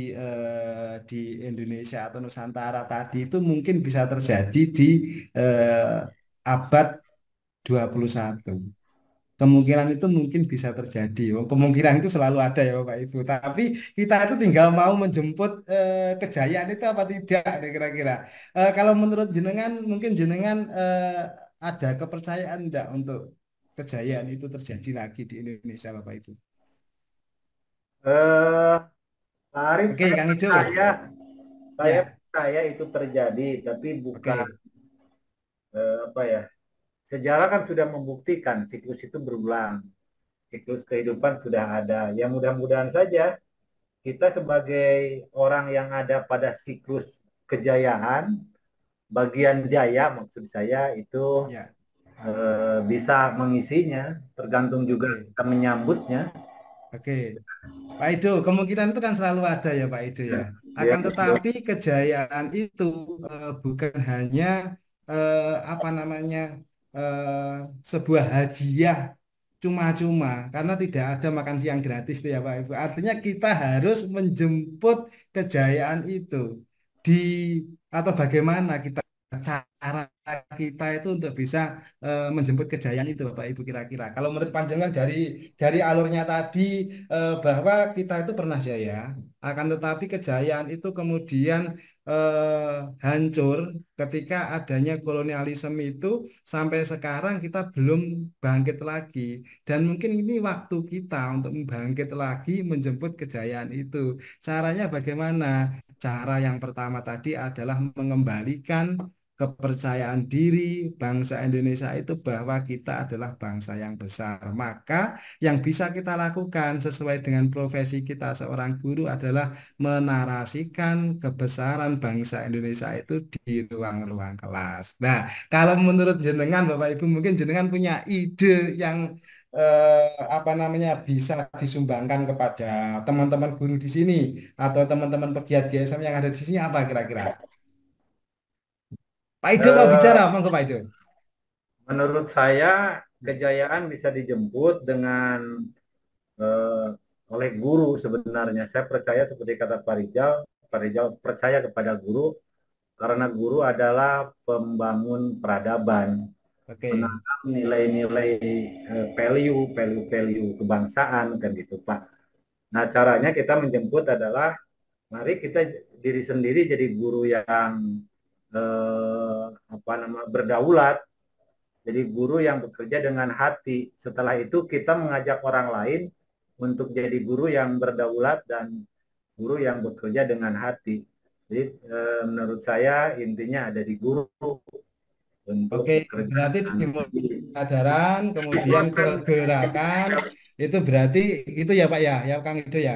di Indonesia atau Nusantara tadi itu mungkin bisa terjadi di abad 21. Kemungkinan itu mungkin bisa terjadi. Kemungkinan itu selalu ada ya Bapak Ibu. Tapi kita itu tinggal mau menjemput kejayaan itu apa tidak kira-kira. Kalau menurut jenengan, mungkin jenengan ada kepercayaan enggak untuk kejayaan itu terjadi lagi di Indonesia Bapak Ibu? Eh, Pak Arif, Oke, Kang Ido. saya Ya, percaya itu terjadi, tapi bukan oke. apa ya? Sejarah kan sudah membuktikan siklus itu berulang, siklus kehidupan sudah ada. Ya mudah-mudahan saja kita sebagai orang yang ada pada siklus kejayaan, bagian jaya maksud saya itu Ya, bisa mengisinya, tergantung juga oke. kita menyambutnya. Oke. Pak Ido, kemungkinan itu kan selalu ada ya Pak Ido ya. Ya, Akan betul. tetapi kejayaan itu bukan hanya apa namanya sebuah hadiah cuma-cuma karena tidak ada makan siang gratis tuh ya Pak Ibu. Artinya kita harus menjemput kejayaan itu di atau bagaimana kita cara kita itu untuk bisa menjemput kejayaan itu Bapak Ibu kira-kira. Kalau menurut panjenengan dari alurnya tadi bahwa kita itu pernah jaya, akan tetapi kejayaan itu kemudian hancur ketika adanya kolonialisme itu sampai sekarang kita belum bangkit lagi. Dan mungkin ini waktu kita untuk bangkit lagi menjemput kejayaan itu. Caranya bagaimana? Cara yang pertama tadi adalah mengembalikan kepercayaan diri bangsa Indonesia itu bahwa kita adalah bangsa yang besar. Maka yang bisa kita lakukan sesuai dengan profesi kita seorang guru adalah menarasikan kebesaran bangsa Indonesia itu di ruang-ruang kelas. Nah, kalau menurut jenengan Bapak Ibu mungkin jenengan punya ide yang apa namanya bisa disumbangkan kepada teman-teman guru di sini atau teman-teman pegiat GSM yang ada di sini apa kira-kira? Pak Ido mau bicara, Eh, monggo Pak Ido. Menurut saya kejayaan bisa dijemput dengan eh, oleh guru sebenarnya. Saya percaya seperti kata Pak Rijal percaya kepada guru karena guru adalah pembangun peradaban, Oke, menanam nilai-nilai value kebangsaan kan gitu Pak. Nah caranya kita menjemput adalah mari kita diri sendiri jadi guru yang apa nama berdaulat, jadi guru yang bekerja dengan hati. Setelah itu kita mengajak orang lain untuk jadi guru yang berdaulat dan guru yang bekerja dengan hati. Jadi menurut saya intinya ada di guru untuk oke. bekerja Berarti dengan dimulai hati. kesadaran, kemudian ke gerakan, itu berarti itu ya Pak ya, ya Kang Ido ya.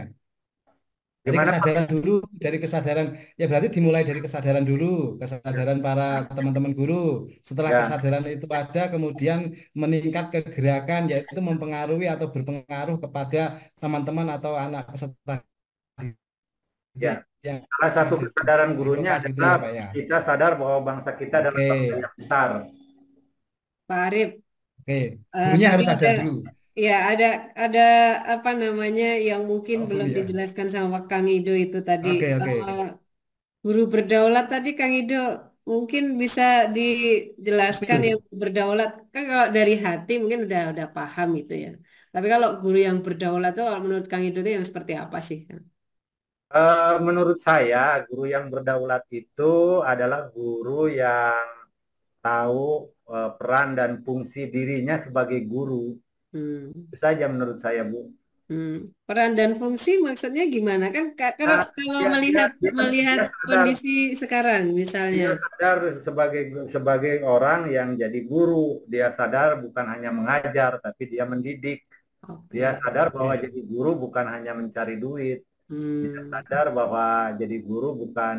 Jadi Gimana kesadaran Pak? dulu, dari kesadaran, ya berarti dimulai dari kesadaran dulu, kesadaran para teman-teman guru. Setelah Ya, kesadaran itu ada, kemudian meningkat ke gerakan, yaitu mempengaruhi atau berpengaruh kepada teman-teman atau anak peserta ya. didik yang Salah satu ada kesadaran di gurunya kelas gitu ya adalah Pak ya. kita sadar bahwa bangsa kita adalah Oke, bangsa yang besar. Pak Arif, oke. Gurunya tadi harus ada sadar dulu. ya ada apa namanya yang mungkin Oh, belum full ya. dijelaskan sama Kang Ido itu tadi. Oke, oke. Guru berdaulat tadi Kang Ido mungkin bisa dijelaskan Betul. yang berdaulat kan kalau dari hati mungkin udah paham itu ya. Tapi kalau guru yang berdaulat tuh kalau menurut Kang Ido itu yang seperti apa sih? Menurut saya, guru yang berdaulat itu adalah guru yang tahu peran dan fungsi dirinya sebagai guru. Hmm. Itu saja menurut saya, Bu. Peran dan fungsi maksudnya gimana kan kalau Nah, kalau dia, dia, melihat dia, melihat dia sadar, kondisi sekarang misalnya. dia sadar sebagai sebagai orang yang jadi guru. Dia sadar bukan hanya mengajar, tapi dia mendidik. Dia Oke. sadar bahwa Oke. jadi guru bukan hanya mencari duit. Dia Hmm. sadar bahwa jadi guru bukan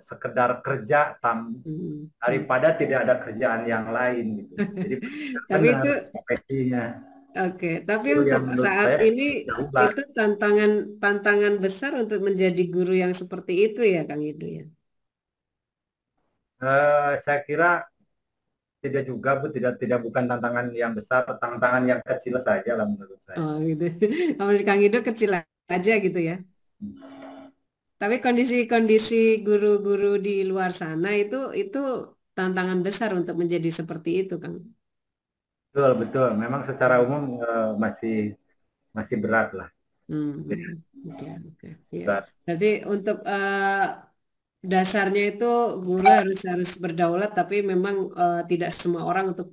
sekedar kerja Hmm. daripada tidak ada kerjaan yang lain gitu. Jadi Tapi benar itu profesinya. oke, tapi Itu untuk yang menurut saat saya ini berubah. itu tantangan tantangan besar untuk menjadi guru yang seperti itu ya Kang Ido ya. Saya kira tidak juga Bu, tidak bukan tantangan yang besar, tantangan yang kecil saja lah menurut saya. Oh gitu. Kalau di Kang Ido kecil aja gitu ya. Tapi kondisi-kondisi guru-guru di luar sana itu tantangan besar untuk menjadi seperti itu Kang. Betul, betul. Memang secara umum masih masih berat lah. Oke, oke. Iya. Berat. Berarti untuk dasarnya itu guru harus berdaulat, tapi memang tidak semua orang untuk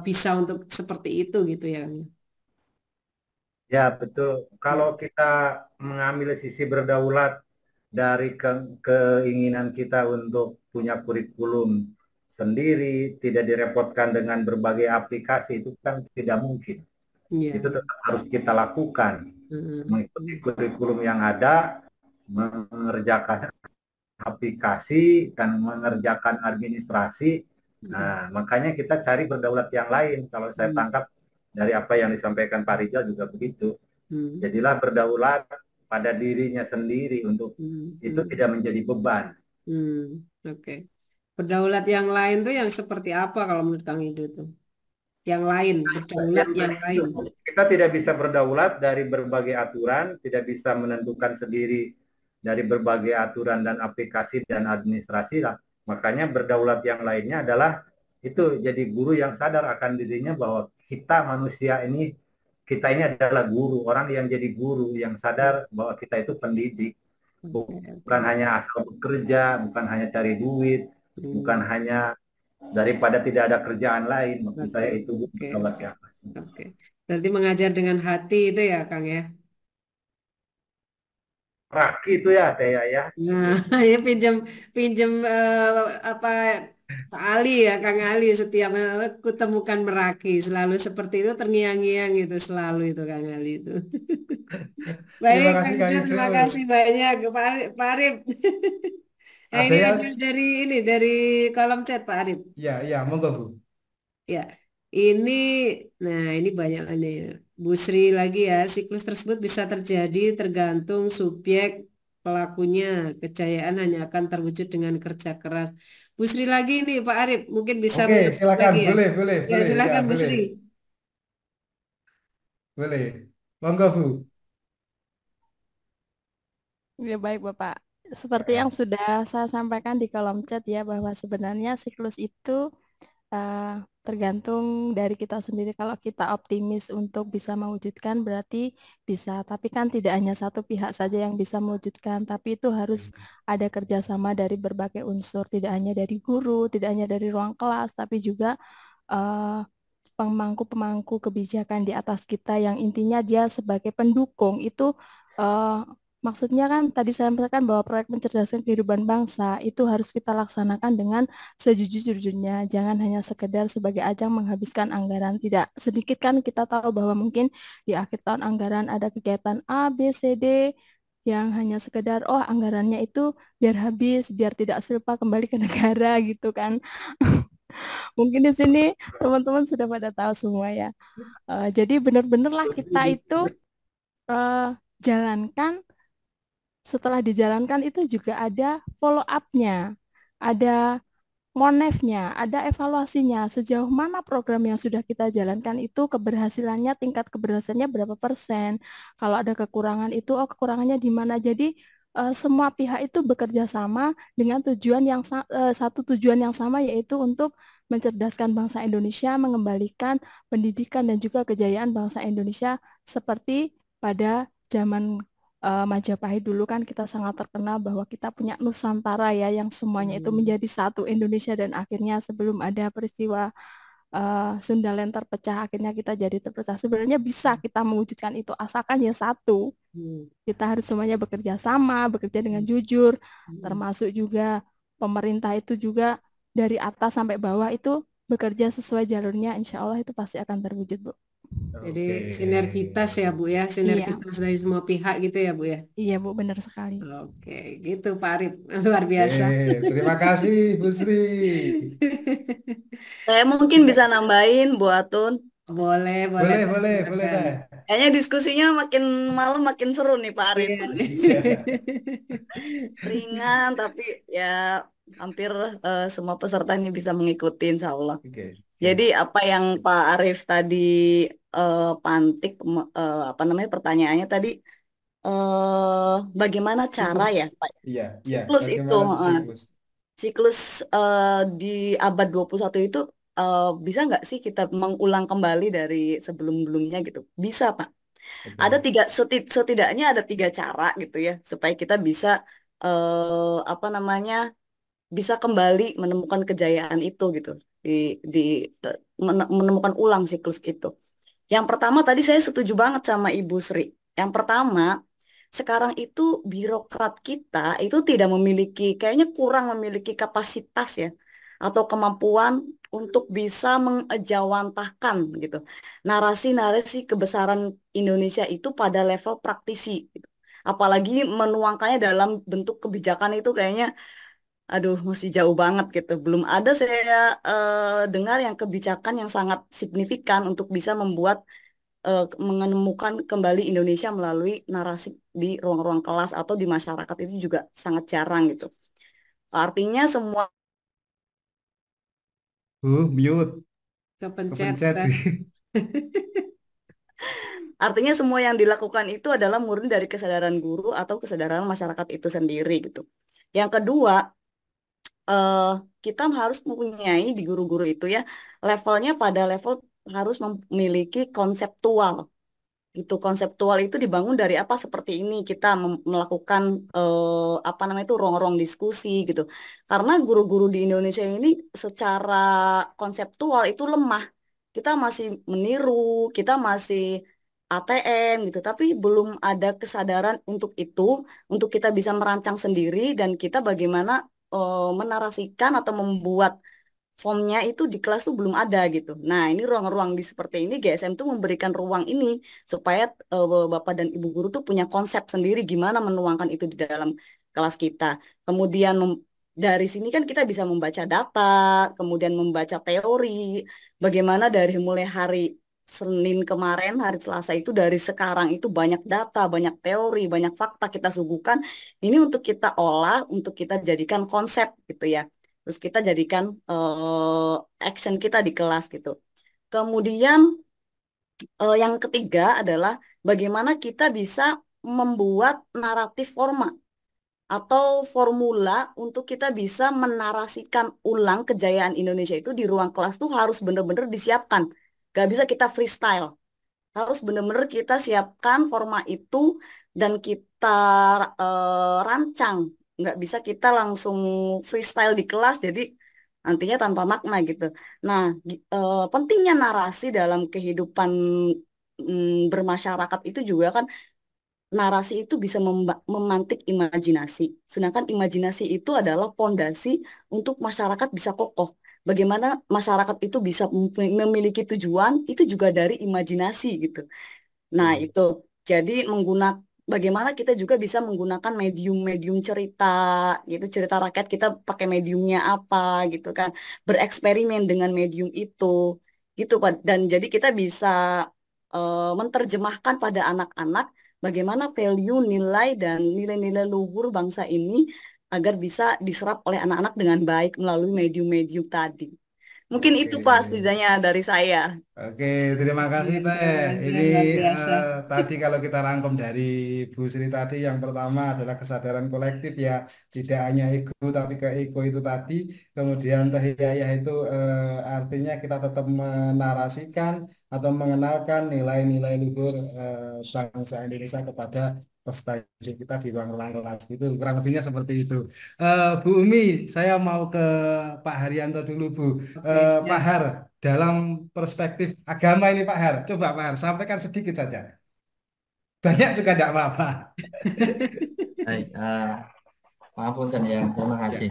bisa untuk seperti itu gitu ya. Ya, betul. Kalau kita mengambil sisi berdaulat dari keinginan kita untuk punya kurikulum sendiri, tidak direpotkan dengan berbagai aplikasi, itu kan tidak mungkin. Iya. Itu tetap harus kita lakukan. Mm. Mengikuti kurikulum yang ada, mengerjakan aplikasi, dan mengerjakan administrasi. Nah, makanya kita cari berdaulat yang lain. Kalau saya tangkap dari apa yang disampaikan Pak Rizal juga begitu. Jadilah berdaulat pada dirinya sendiri untuk itu tidak menjadi beban. Oke. Berdaulat yang lain tuh yang seperti apa kalau menurut Kang Ido tuh? Yang lain, berdaulat yang lain. Kita tidak bisa berdaulat dari berbagai aturan, tidak bisa menentukan sendiri dari berbagai aturan dan aplikasi dan administrasi lah. Makanya berdaulat yang lainnya adalah itu jadi guru yang sadar akan dirinya bahwa kita manusia ini, kita ini adalah guru, orang yang jadi guru yang sadar bahwa kita itu pendidik, bukan hanya asal bekerja, bukan hanya cari duit, bukan hanya daripada tidak ada kerjaan lain. Maksud saya itu berdaulat yang lain. Oke. Berarti mengajar dengan hati itu ya, Kang ya? Raki itu ya, Teh ya. Nah, ya pinjam apa Pak Ali ya, Kang Ali setiap kutemukan Meraki selalu seperti itu terngiang-ngiang itu selalu itu Kang Ali itu. Baik, Terima Kang kasih Ida, Kak terima Ido. kasih banyak Pak Arif. Nah, Ada ini yang, ada dari kolom chat Pak Arif. ya, monggo Bu. Ya, ini, nah ini banyak ini. Bu Sri lagi ya, siklus tersebut bisa terjadi tergantung subjek pelakunya. Kejayaan hanya akan terwujud dengan kerja keras. Bu Sri lagi nih, Pak Arif, mungkin bisa Oke, menambah silakan. lagi ya. Boleh, Ya, ya, silakan Bu boleh, Sri. boleh. Monggo Bu. Ya baik Bapak. Seperti yang sudah saya sampaikan di kolom chat ya, bahwa sebenarnya siklus itu tergantung dari kita sendiri. Kalau kita optimis untuk bisa mewujudkan berarti bisa. Tapi kan tidak hanya satu pihak saja yang bisa mewujudkan, tapi itu harus ada kerjasama dari berbagai unsur. Tidak hanya dari guru, tidak hanya dari ruang kelas, tapi juga eh, pemangku-pemangku kebijakan di atas kita yang intinya dia sebagai pendukung itu eh, maksudnya kan tadi saya sampaikan bahwa proyek mencerdaskan kehidupan bangsa itu harus kita laksanakan dengan sejujur-jujurnya, jangan hanya sekedar sebagai ajang menghabiskan anggaran. Tidak sedikit kan kita tahu bahwa mungkin di akhir tahun anggaran ada kegiatan A, B, C, D yang hanya sekedar oh anggarannya itu biar habis, biar tidak serupa kembali ke negara gitu kan. Mungkin di sini teman-teman sudah pada tahu semua ya. Jadi benar-benarlah kita itu jalankan. Setelah dijalankan itu juga ada follow up-nya, ada monefnya, ada evaluasinya. Sejauh mana program yang sudah kita jalankan itu keberhasilannya, tingkat keberhasilannya berapa persen. Kalau ada kekurangan itu, oh kekurangannya di mana. Jadi semua pihak itu bekerja sama dengan tujuan yang satu tujuan yang sama, yaitu untuk mencerdaskan bangsa Indonesia, mengembalikan pendidikan dan juga kejayaan bangsa Indonesia seperti pada zaman Majapahit dulu kan kita sangat terkenal bahwa kita punya Nusantara ya yang semuanya itu menjadi satu Indonesia, dan akhirnya sebelum ada peristiwa Sundaland terpecah akhirnya kita jadi terpecah. Sebenarnya bisa kita mewujudkan itu asalkan ya satu, kita harus semuanya bekerja sama, bekerja dengan jujur, termasuk juga pemerintah itu juga dari atas sampai bawah itu bekerja sesuai jalurnya, insya Allah itu pasti akan terwujud Bu. Jadi sinergitas ya Bu ya, sinergitas dari semua pihak gitu ya Bu ya. Iya Bu, benar sekali. Oke, gitu Pak Arif, luar biasa. Terima kasih Bu Sri. Saya mungkin bisa nambahin Bu Atun. Boleh Boleh. Kayaknya diskusinya makin malam makin seru nih Pak Arif. Ringan tapi ya hampir semua pesertanya bisa mengikuti insya Allah. Jadi apa yang Pak Arif tadi pantik apa namanya pertanyaannya tadi bagaimana cara Siklus. ya Pak? Iya, Siklus itu bagaimana siklus? siklus di abad 21 itu bisa nggak sih kita mengulang kembali dari sebelum-belumnya gitu? Bisa Pak. Ada setidaknya ada 3 cara gitu ya supaya kita bisa apa namanya bisa kembali menemukan kejayaan itu gitu di menemukan ulang siklus itu. Yang pertama tadi saya setuju banget sama Ibu Sri. Yang pertama, sekarang itu birokrat kita itu tidak memiliki, kayaknya kurang memiliki kapasitas ya, atau kemampuan untuk bisa mengejawantahkan gitu narasi-narasi kebesaran Indonesia itu pada level praktisi gitu. Apalagi menuangkannya dalam bentuk kebijakan itu kayaknya aduh, masih jauh banget gitu. Belum ada saya dengar yang kebijakan yang sangat signifikan untuk bisa membuat menemukan kembali Indonesia melalui narasi di ruang-ruang kelas atau di masyarakat itu juga sangat jarang gitu. Artinya semua Mute, Kepencet. kepencet. artinya semua yang dilakukan itu adalah murni dari kesadaran guru atau kesadaran masyarakat itu sendiri gitu. Yang kedua, eh, kita harus mempunyai di guru-guru itu ya levelnya pada level harus memiliki konseptual gitu. Konseptual itu dibangun dari apa seperti ini kita melakukan apa namanya itu ruang-ruang diskusi gitu. Karena guru-guru di Indonesia ini secara konseptual itu lemah. Kita masih meniru, kita masih ATM gitu, tapi belum ada kesadaran untuk itu, untuk kita bisa merancang sendiri dan kita bagaimana menarasikan atau membuat formnya itu di kelas tuh belum ada gitu. Nah, ini ruang-ruang di seperti ini GSM tuh memberikan ruang ini supaya Bapak dan Ibu guru tuh punya konsep sendiri gimana menuangkan itu di dalam kelas kita. Kemudian dari sini kan kita bisa membaca data, kemudian membaca teori, bagaimana dari mulai hari Senin kemarin, hari Selasa itu dari sekarang itu banyak data, banyak teori, banyak fakta kita suguhkan. Ini untuk kita olah, untuk kita jadikan konsep gitu ya. Terus kita jadikan action kita di kelas gitu. Kemudian yang ketiga adalah bagaimana kita bisa membuat naratif forma atau formula untuk kita bisa menarasikan ulang kejayaan Indonesia itu di ruang kelas tuh harus benar-benar disiapkan. Gak bisa kita freestyle. Harus benar-benar kita siapkan forma itu dan kita rancang. Nggak bisa kita langsung freestyle di kelas, jadi nantinya tanpa makna gitu. Nah, pentingnya narasi dalam kehidupan bermasyarakat itu juga kan narasi itu bisa memantik imajinasi. Sedangkan imajinasi itu adalah pondasi untuk masyarakat bisa kokoh. Bagaimana masyarakat itu bisa memiliki tujuan, itu juga dari imajinasi gitu. Nah, itu. Jadi bagaimana kita juga bisa menggunakan medium-medium cerita gitu, cerita rakyat kita pakai mediumnya apa gitu kan. Bereksperimen dengan medium itu gitu Pak. Dan jadi kita bisa menerjemahkan pada anak-anak bagaimana value, nilai dan nilai-nilai luhur bangsa ini agar bisa diserap oleh anak-anak dengan baik melalui medium-medium tadi. Mungkin Oke. itu Pak setidaknya dari saya. Oke, terima kasih Teh. Ini luar biasa. tadi kalau kita rangkum dari Bu Sri tadi, yang pertama adalah kesadaran kolektif ya, tidak hanya ego tapi ke ego itu tadi. Kemudian Teh Yayah itu artinya kita tetap menarasikan atau mengenalkan nilai-nilai luhur bangsa Indonesia kepada peserta didik kita di ruang kelas itu. Kurang lebihnya seperti itu. Bu Umi, saya mau ke Pak Haryanto dulu Bu. Oke, Pak siap. Har, dalam perspektif agama ini Pak Har, coba Pak Har sampaikan sedikit saja. Banyak juga tidak apa-apa. Baik, maafkan ya, terima Ya. kasih.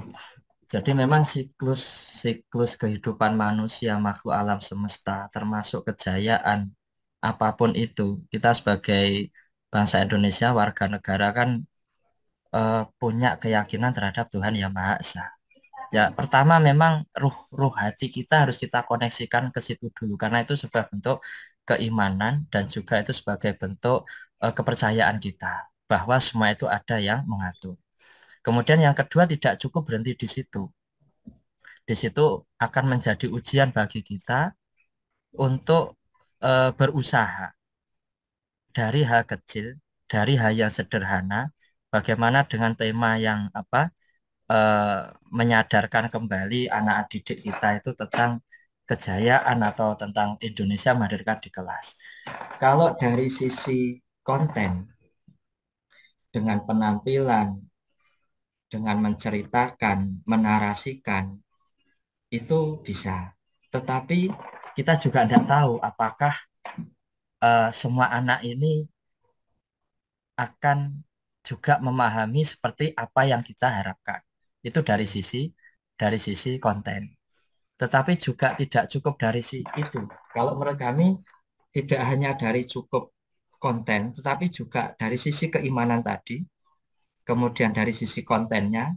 Jadi memang siklus kehidupan manusia, makhluk alam semesta, termasuk kejayaan apapun itu, kita sebagai bangsa Indonesia, warga negara kan punya keyakinan terhadap Tuhan Yang Maha Esa. Ya, pertama memang ruh hati kita harus kita koneksikan ke situ dulu, karena itu sebagai bentuk keimanan dan juga itu sebagai bentuk kepercayaan kita bahwa semua itu ada yang mengatur. Kemudian yang kedua, tidak cukup berhenti di situ. Di situ akan menjadi ujian bagi kita untuk berusaha dari hal kecil, dari hal yang sederhana, bagaimana dengan tema yang menyadarkan kembali anak didik kita itu tentang kejayaan atau tentang Indonesia menghadirkan di kelas. Kalau dari sisi konten, dengan penampilan, dengan menceritakan, menarasikan, itu bisa. Tetapi kita juga tidak tahu apakah semua anak ini akan juga memahami seperti apa yang kita harapkan. Itu dari sisi konten. Tetapi juga tidak cukup dari itu. Kalau menurut kami tidak hanya dari cukup konten, tetapi juga dari sisi keimanan tadi, kemudian dari sisi kontennya,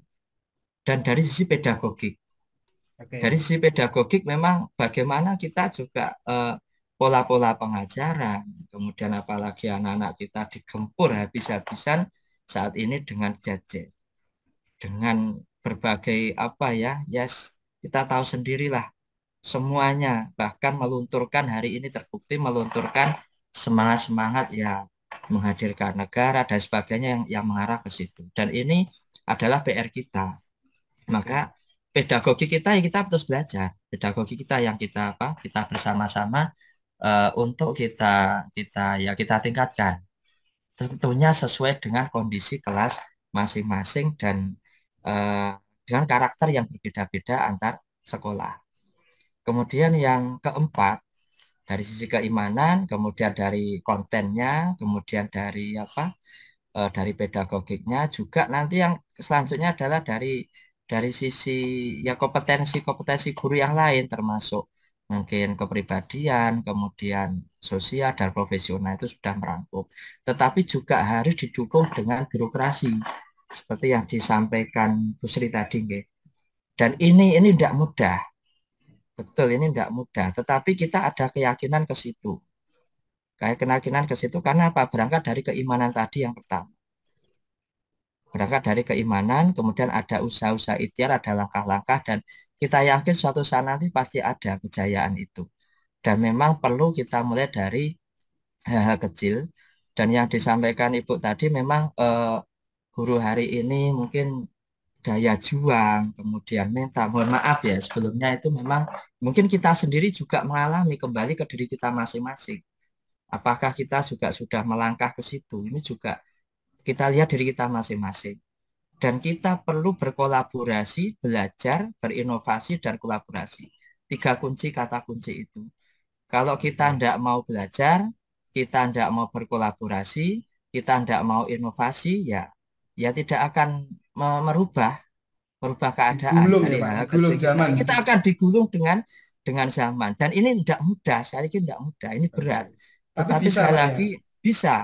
dan dari sisi pedagogik. Dari sisi pedagogik memang bagaimana kita juga pola-pola pengajaran, kemudian apalagi anak-anak kita digempur habis-habisan saat ini dengan gadget, dengan berbagai apa ya, yes, kita tahu sendirilah semuanya, bahkan melunturkan hari ini terbukti melunturkan semangat-semangat ya menghadirkan negara dan sebagainya yang mengarah ke situ. Dan ini adalah PR kita. Maka pedagogi kita ya kita terus belajar. Pedagogi kita yang kita bersama-sama untuk kita tingkatkan. Tentunya sesuai dengan kondisi kelas masing-masing dan dengan karakter yang berbeda-beda antar sekolah. Kemudian yang keempat, dari sisi keimanan, kemudian dari kontennya, kemudian dari pedagogiknya, juga nanti yang selanjutnya adalah dari sisi ya kompetensi guru yang lain, termasuk mungkin kepribadian, kemudian sosial dan profesional itu sudah merangkum. Tetapi juga harus didukung dengan birokrasi seperti yang disampaikan Bu Sri tadi, nggih. Dan ini tidak mudah. Betul, ini tidak mudah. Tetapi kita ada keyakinan ke situ. Kayak keyakinan ke situ karena apa? Berangkat dari keimanan tadi yang pertama. Berangkat dari keimanan, kemudian ada usaha-usaha ikhtiar, ada langkah-langkah, dan kita yakin suatu saat nanti pasti ada kejayaan itu. Dan memang perlu kita mulai dari hal-hal kecil. Dan yang disampaikan Ibu tadi memang guru hari ini mungkin daya juang, kemudian mental. Mohon maaf ya, sebelumnya itu memang mungkin kita sendiri juga mengalami kembali ke diri kita masing-masing. Apakah kita juga sudah melangkah ke situ? Ini juga kita lihat diri kita masing-masing. Dan kita perlu berkolaborasi, belajar, berinovasi, dan kolaborasi. 3 kunci kata kunci itu. Kalau kita tidak mau belajar, kita tidak mau berkolaborasi, kita tidak mau inovasi, ya tidak akan merubah keadaan Digulung dari ya Pak, hal digulung kecil zaman. kita akan digulung dengan zaman. Dan ini tidak mudah, sekali lagi tidak mudah, ini berat. Tapi Tetapi bisa sekali Pak ya. lagi bisa.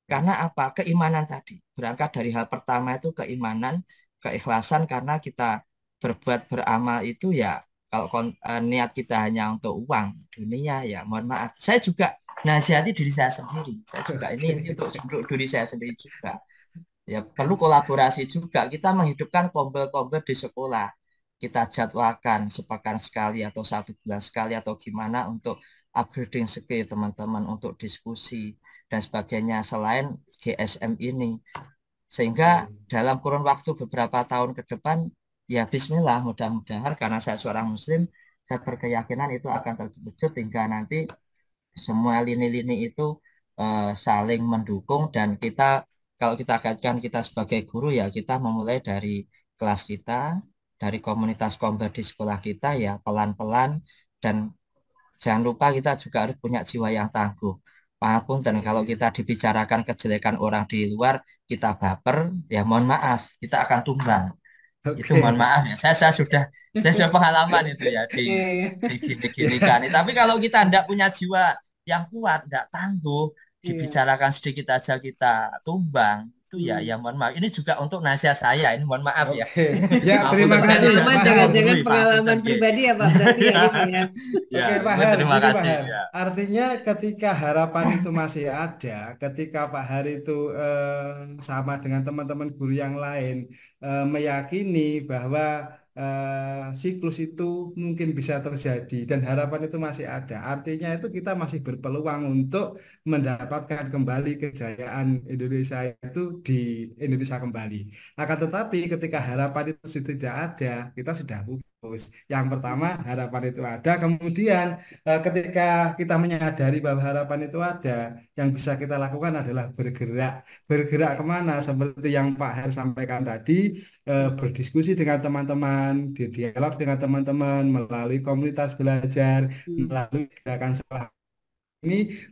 Karena apa? Keimanan tadi. Berangkat dari hal pertama itu keimanan, keikhlasan, karena kita berbuat beramal itu ya kalau niat kita hanya untuk uang dunia ya mohon maaf. Saya juga nasihati diri saya sendiri. Saya juga ini untuk diri saya sendiri juga. Ya perlu kolaborasi juga. Kita menghidupkan kombel-kombel di sekolah. Kita jadwalkan sepekan sekali atau 1 bulan sekali atau gimana untuk upgrading skill teman-teman, untuk diskusi dan sebagainya selain GSM ini. Sehingga dalam kurun waktu beberapa tahun ke depan, ya bismillah mudah-mudahan karena saya seorang muslim, saya berkeyakinan itu akan terwujud hingga nanti semua lini-lini itu saling mendukung dan kita kalau kita kaitkan kita sebagai guru ya kita memulai dari kelas kita, dari komunitas komber di sekolah kita ya pelan-pelan dan jangan lupa kita juga harus punya jiwa yang tangguh. Maafun dan kalau kita dibicarakan kejelekan orang di luar kita baper ya mohon maaf kita akan tumbang. Itu mohon maaf ya saya sudah pengalaman itu ya di gini-ginikan. Tapi kalau kita tidak punya jiwa yang kuat, tidak tangguh, dibicarakan sedikit aja kita tumbang, itu ya mohon maaf. Ini juga untuk nasihat saya, ini mohon maaf ya. Ya, terima kasih. Pengalaman jangan-jangan pengalaman pribadi ya Pak, berarti ya gitu ya. Oke Pak Har, terima gini, Pak kasih. Har. Ya. Artinya ketika harapan itu masih ada, ketika Pak Har itu sama dengan teman-teman guru yang lain meyakini bahwa siklus itu mungkin bisa terjadi dan harapan itu masih ada. Artinya itu kita masih berpeluang untuk mendapatkan kembali kejayaan Indonesia itu di Indonesia kembali. Akan tetapi ketika harapan itu sudah tidak ada, kita sudah pupus. Yang pertama harapan itu ada, kemudian ketika kita menyadari bahwa harapan itu ada, yang bisa kita lakukan adalah bergerak kemana? Seperti yang Pak Her sampaikan tadi, berdiskusi dengan teman-teman, dialog dengan teman-teman, melalui komunitas belajar, melalui gerakan sekolah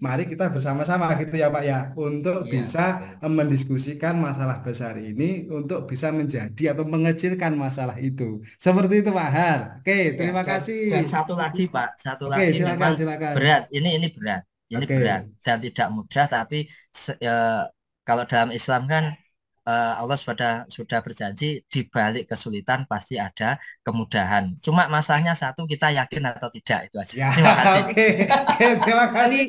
mari kita bersama-sama gitu ya Pak ya, untuk Iya, bisa betul. mendiskusikan masalah besar ini untuk bisa menjadi atau mengecilkan masalah itu. Seperti itu Pak Har. Oke, Ya, terima dan kasih. satu lagi Pak, satu Oke, lagi silakan memang silakan. berat. Ini berat, ini Oke. berat dan tidak mudah. Tapi kalau dalam Islam kan Allah sudah berjanji di balik kesulitan pasti ada kemudahan. Cuma masalahnya satu, kita yakin atau tidak itu aja. Ya, Terima kasih. oke. Oke, terima kasih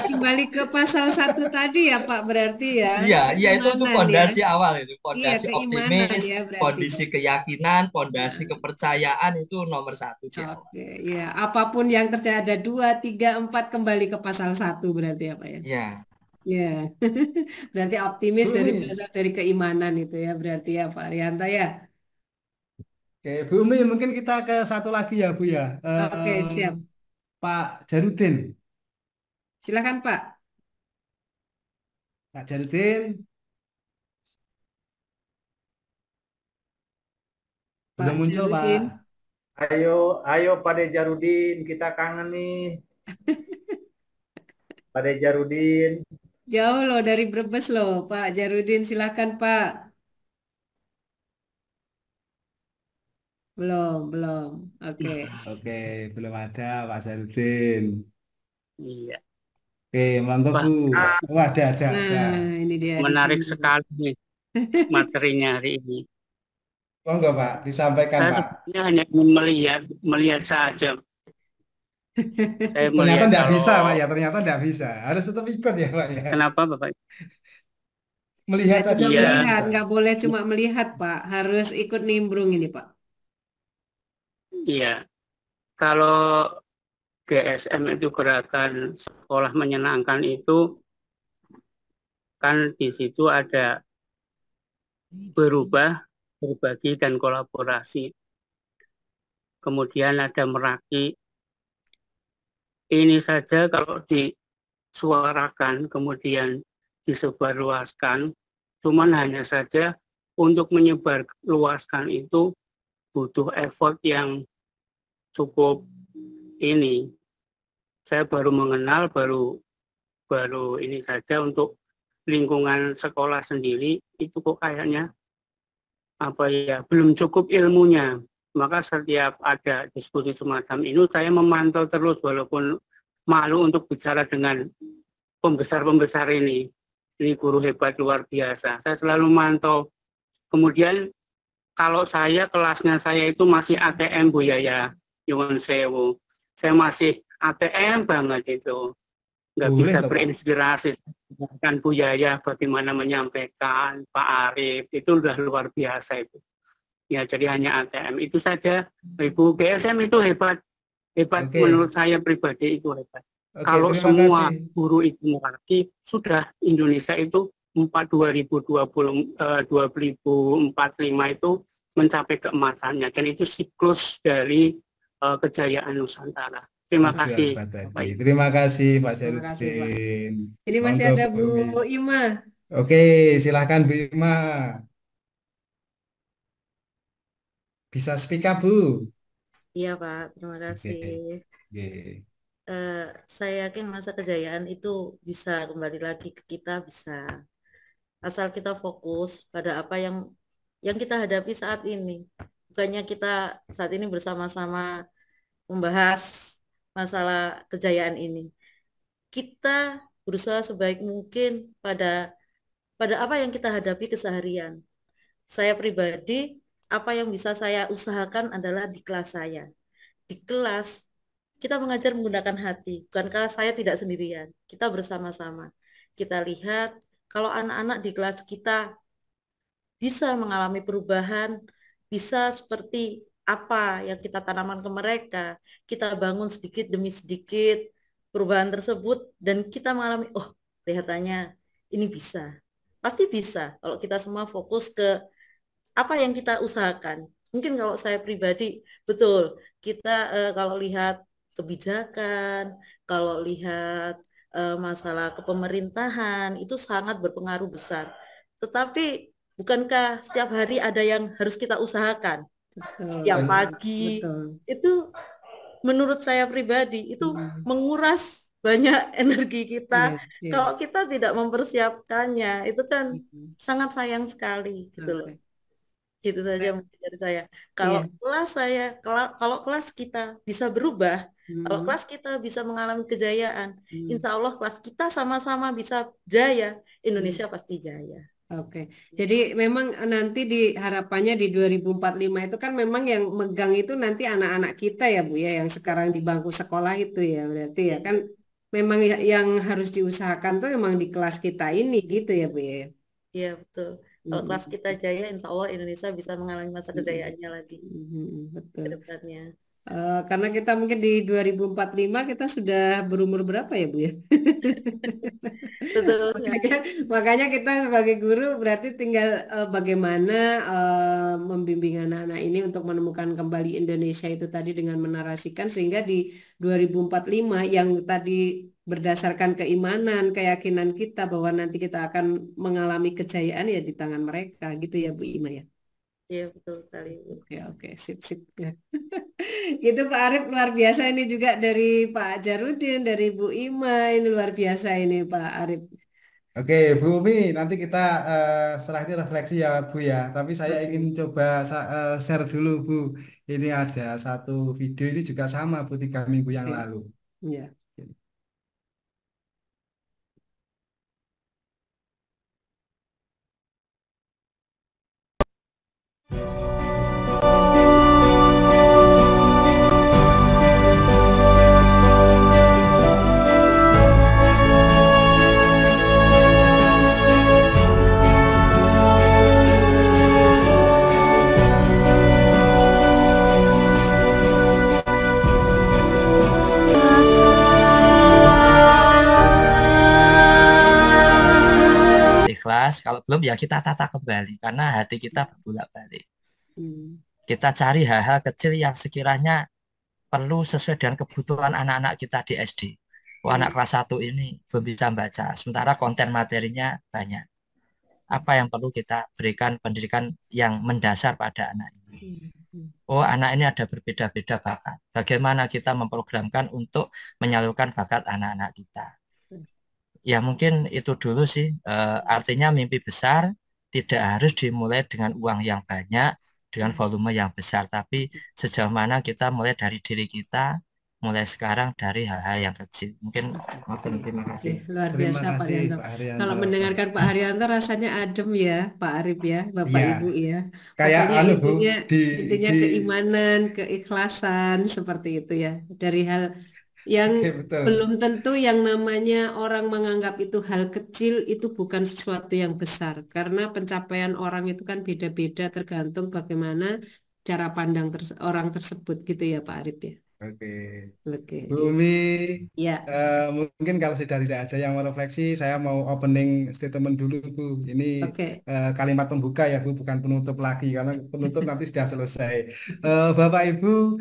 Kembali ke pasal 1 tadi ya Pak, berarti ya Iya, iya itu keimanan ya. pondasi awal itu, Iya, pondasi keimanan optimis, ya berarti kondisi Pak. keyakinan, pondasi Ya. kepercayaan itu nomor 1 di awal. Oke, ya apapun yang terjadi ada 2, 3, 4 kembali ke pasal 1 berarti ya Pak ya. Ya, Ya, berarti optimis Bu dari Umi. berasal dari keimanan itu ya berarti ya Pak Arianta ya. Oke, Bu Umi mungkin kita ke satu lagi ya Bu ya. Oke, siap. Pak Jarudin. Silakan Pak. Pak Jarudin belum Pak muncul Pak. Jarudin. Ayo Pak Jarudin, kita kangen nih. Pak Jarudin. Jauh loh dari Brebes loh Pak Jarudin, silakan Pak. Belum. Oke. Oke, belum ada Pak Jarudin. Iya. Oke, mantap Bu. Oh, ada. Nah, ini dia. Menarik sekali nih materinya hari ini. Monggo Pak, disampaikan Saya Pak. sebenarnya hanya ingin melihat saja. Saya Ternyata melihat tidak bisa kalau Pak ya, ternyata tidak bisa. Harus tetap ikut ya Pak ya. kenapa Bapak? Melihat Nggak saja cuma Iya, tidak melihat, bisa. nggak boleh cuma melihat Pak, harus ikut nimbrung ini Pak. iya. Kalau GSM itu gerakan sekolah menyenangkan itu kan di situ ada berubah, berbagi dan kolaborasi. Kemudian ada Meraki. Ini saja kalau disuarakan kemudian disebarluaskan, cuman hanya saja untuk menyebarluaskan itu butuh effort yang cukup ini. Saya baru mengenal, baru ini saja untuk lingkungan sekolah sendiri itu kok kayaknya apa ya, belum cukup ilmunya. Maka setiap ada diskusi semacam ini saya memantau terus walaupun malu untuk bicara dengan pembesar-pembesar ini. Ini guru hebat luar biasa. Saya selalu mantau. Kemudian kalau kelasnya saya itu masih ATM Bu Yaya, Nyuwun Sewu. Saya masih ATM banget itu. Nggak Boleh bisa toh, Pak. berinspirasi. Kan Bu Yaya bagaimana menyampaikan, Pak Arif, itu udah luar biasa itu. Ya, jadi hanya ATM. Itu saja, Ibu. GSM itu hebat. Hebat Oke. menurut saya pribadi itu hebat. Oke, Kalau terima semua kasih. guru itu Meraki, sudah Indonesia itu 2045 itu mencapai keemasannya. Dan itu siklus dari kejayaan Nusantara. Terima Luar kasih. tadi. Terima kasih Pak Terima kasih, Pak. Jarudin. Ini masih Monggo, ada Bu Bu Umi. Ima. Oke, silahkan Bu Ima. Bisa speak up Bu. Iya Pak, terima Oke. kasih. Oke. Saya yakin masa kejayaan itu bisa kembali lagi ke kita, bisa. Asal kita fokus pada apa yang kita hadapi saat ini. Bukannya kita saat ini bersama-sama membahas masalah kejayaan ini. Kita berusaha sebaik mungkin pada apa yang kita hadapi keseharian. Saya pribadi, apa yang bisa saya usahakan adalah di kelas saya. Di kelas, kita mengajar menggunakan hati. Bukankah saya tidak sendirian? Kita bersama-sama. Kita lihat kalau anak-anak di kelas kita bisa mengalami perubahan, bisa seperti apa yang kita tanamkan ke mereka, kita bangun sedikit demi sedikit perubahan tersebut, dan kita mengalami, oh, kelihatannya ini bisa. Pasti bisa kalau kita semua fokus ke apa yang kita usahakan. Mungkin kalau saya pribadi, betul, kita kalau lihat kebijakan, kalau lihat masalah kepemerintahan, itu sangat berpengaruh besar. Tetapi bukankah setiap hari ada yang harus kita usahakan? Setiap Betul, pagi, betul. itu menurut saya pribadi, itu menguras banyak energi kita. Iya, iya. Kalau kita tidak mempersiapkannya, itu kan Mm. sangat sayang sekali gitu loh. Oke. Gitu saja mungkin dari saya. Kalau Iya. kalau kelas kita bisa berubah, kalau Mm. kelas kita bisa mengalami kejayaan, Mm. insya Allah kelas kita sama-sama bisa jaya, Mm. Indonesia pasti jaya. Oke, jadi memang nanti di harapannya di 2045 itu kan memang yang megang itu nanti anak-anak kita ya Bu ya, yang sekarang di bangku sekolah itu ya, berarti ya kan memang yang harus diusahakan tuh memang di kelas kita ini gitu ya Bu ya. Iya betul. Kalau kelas Mm. kita jaya, insya Allah Indonesia bisa mengalami masa Mm. kejayaannya lagi ke Betul. depannya. Karena kita mungkin di 2045 kita sudah berumur berapa ya Bu ya? Betul sekali. Makanya kita sebagai guru berarti tinggal bagaimana membimbing anak-anak ini untuk menemukan kembali Indonesia itu tadi dengan menarasikan sehingga di 2045 yang tadi berdasarkan keimanan, keyakinan kita bahwa nanti kita akan mengalami kejayaan ya di tangan mereka gitu ya Bu Ima ya. Iya betul sekali. Oke, oke, sip, sip. Ya. Itu Pak Arif luar biasa ini juga dari Pak Jarudin, dari Bu Ima, ini luar biasa ini Pak Arif. Oke, Bu Umi, nanti kita setelah ini refleksi ya Bu ya. Tapi saya ingin Oke. coba share dulu Bu. Ini ada satu video ini juga sama Bu 3 minggu yang Oke. lalu. Ya. Ikhlas, kalau belum ya kita tata kembali karena hati kita berbolak-balik. Kita cari hal-hal kecil yang sekiranya perlu sesuai dengan kebutuhan anak-anak kita di SD. Anak kelas 1 ini belum bisa baca, sementara konten materinya banyak. Apa yang perlu kita berikan pendidikan yang mendasar pada anak ini? Oh, anak ini ada berbeda-beda bakat. Bagaimana kita memprogramkan untuk menyalurkan bakat anak-anak kita? Ya mungkin itu dulu sih. Artinya mimpi besar tidak harus dimulai dengan uang yang banyak, dengan volume yang besar, tapi sejauh mana kita mulai dari diri kita, mulai sekarang dari hal-hal yang kecil. Mungkin terima kasih. Luar Terima biasa Pak kasih Haryanto. Pak Kalau Haryanto. mendengarkan Pak Haryanto rasanya adem ya Pak Arif ya, Bapak Iya, Ibu ya. kayak Pokoknya anu Bu, intinya di keimanan, keikhlasan seperti itu ya. Dari hal yang Oke, betul. belum tentu yang namanya orang menganggap itu hal kecil itu bukan sesuatu yang besar. Karena pencapaian orang itu kan beda-beda tergantung bagaimana cara pandang orang tersebut gitu ya Pak Arif ya. Oke. Oke. Bu Umi, Ya. mungkin kalau sudah tidak ada yang mau refleksi, saya mau opening statement dulu Bu. Ini Oke. kalimat pembuka ya Bu, bukan penutup lagi karena penutup nanti sudah selesai. Bapak Ibu,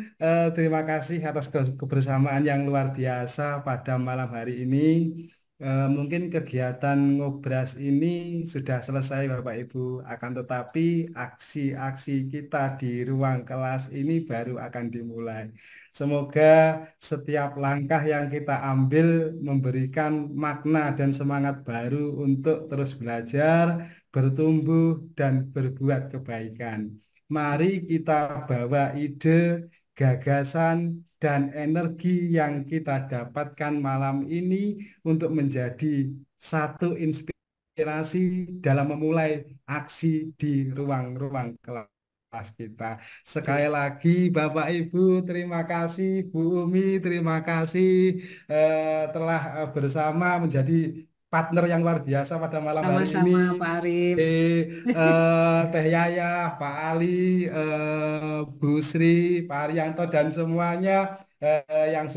terima kasih atas kebersamaan yang luar biasa pada malam hari ini. Mungkin kegiatan ngobras ini sudah selesai Bapak Ibu, akan tetapi aksi-aksi kita di ruang kelas ini baru akan dimulai. Semoga setiap langkah yang kita ambil memberikan makna dan semangat baru untuk terus belajar, bertumbuh, dan berbuat kebaikan. Mari kita bawa ide, gagasan, dan energi yang kita dapatkan malam ini untuk menjadi satu inspirasi dalam memulai aksi di ruang-ruang kelas kita. Sekali lagi Bapak Ibu terima kasih, Bu Umi terima kasih telah bersama menjadi partner yang luar biasa pada malam hari ini. Sama-sama Pak Arif. Teh Yaya, Pak Ali, Bu Sri, Pak Arianto dan semuanya yang sudah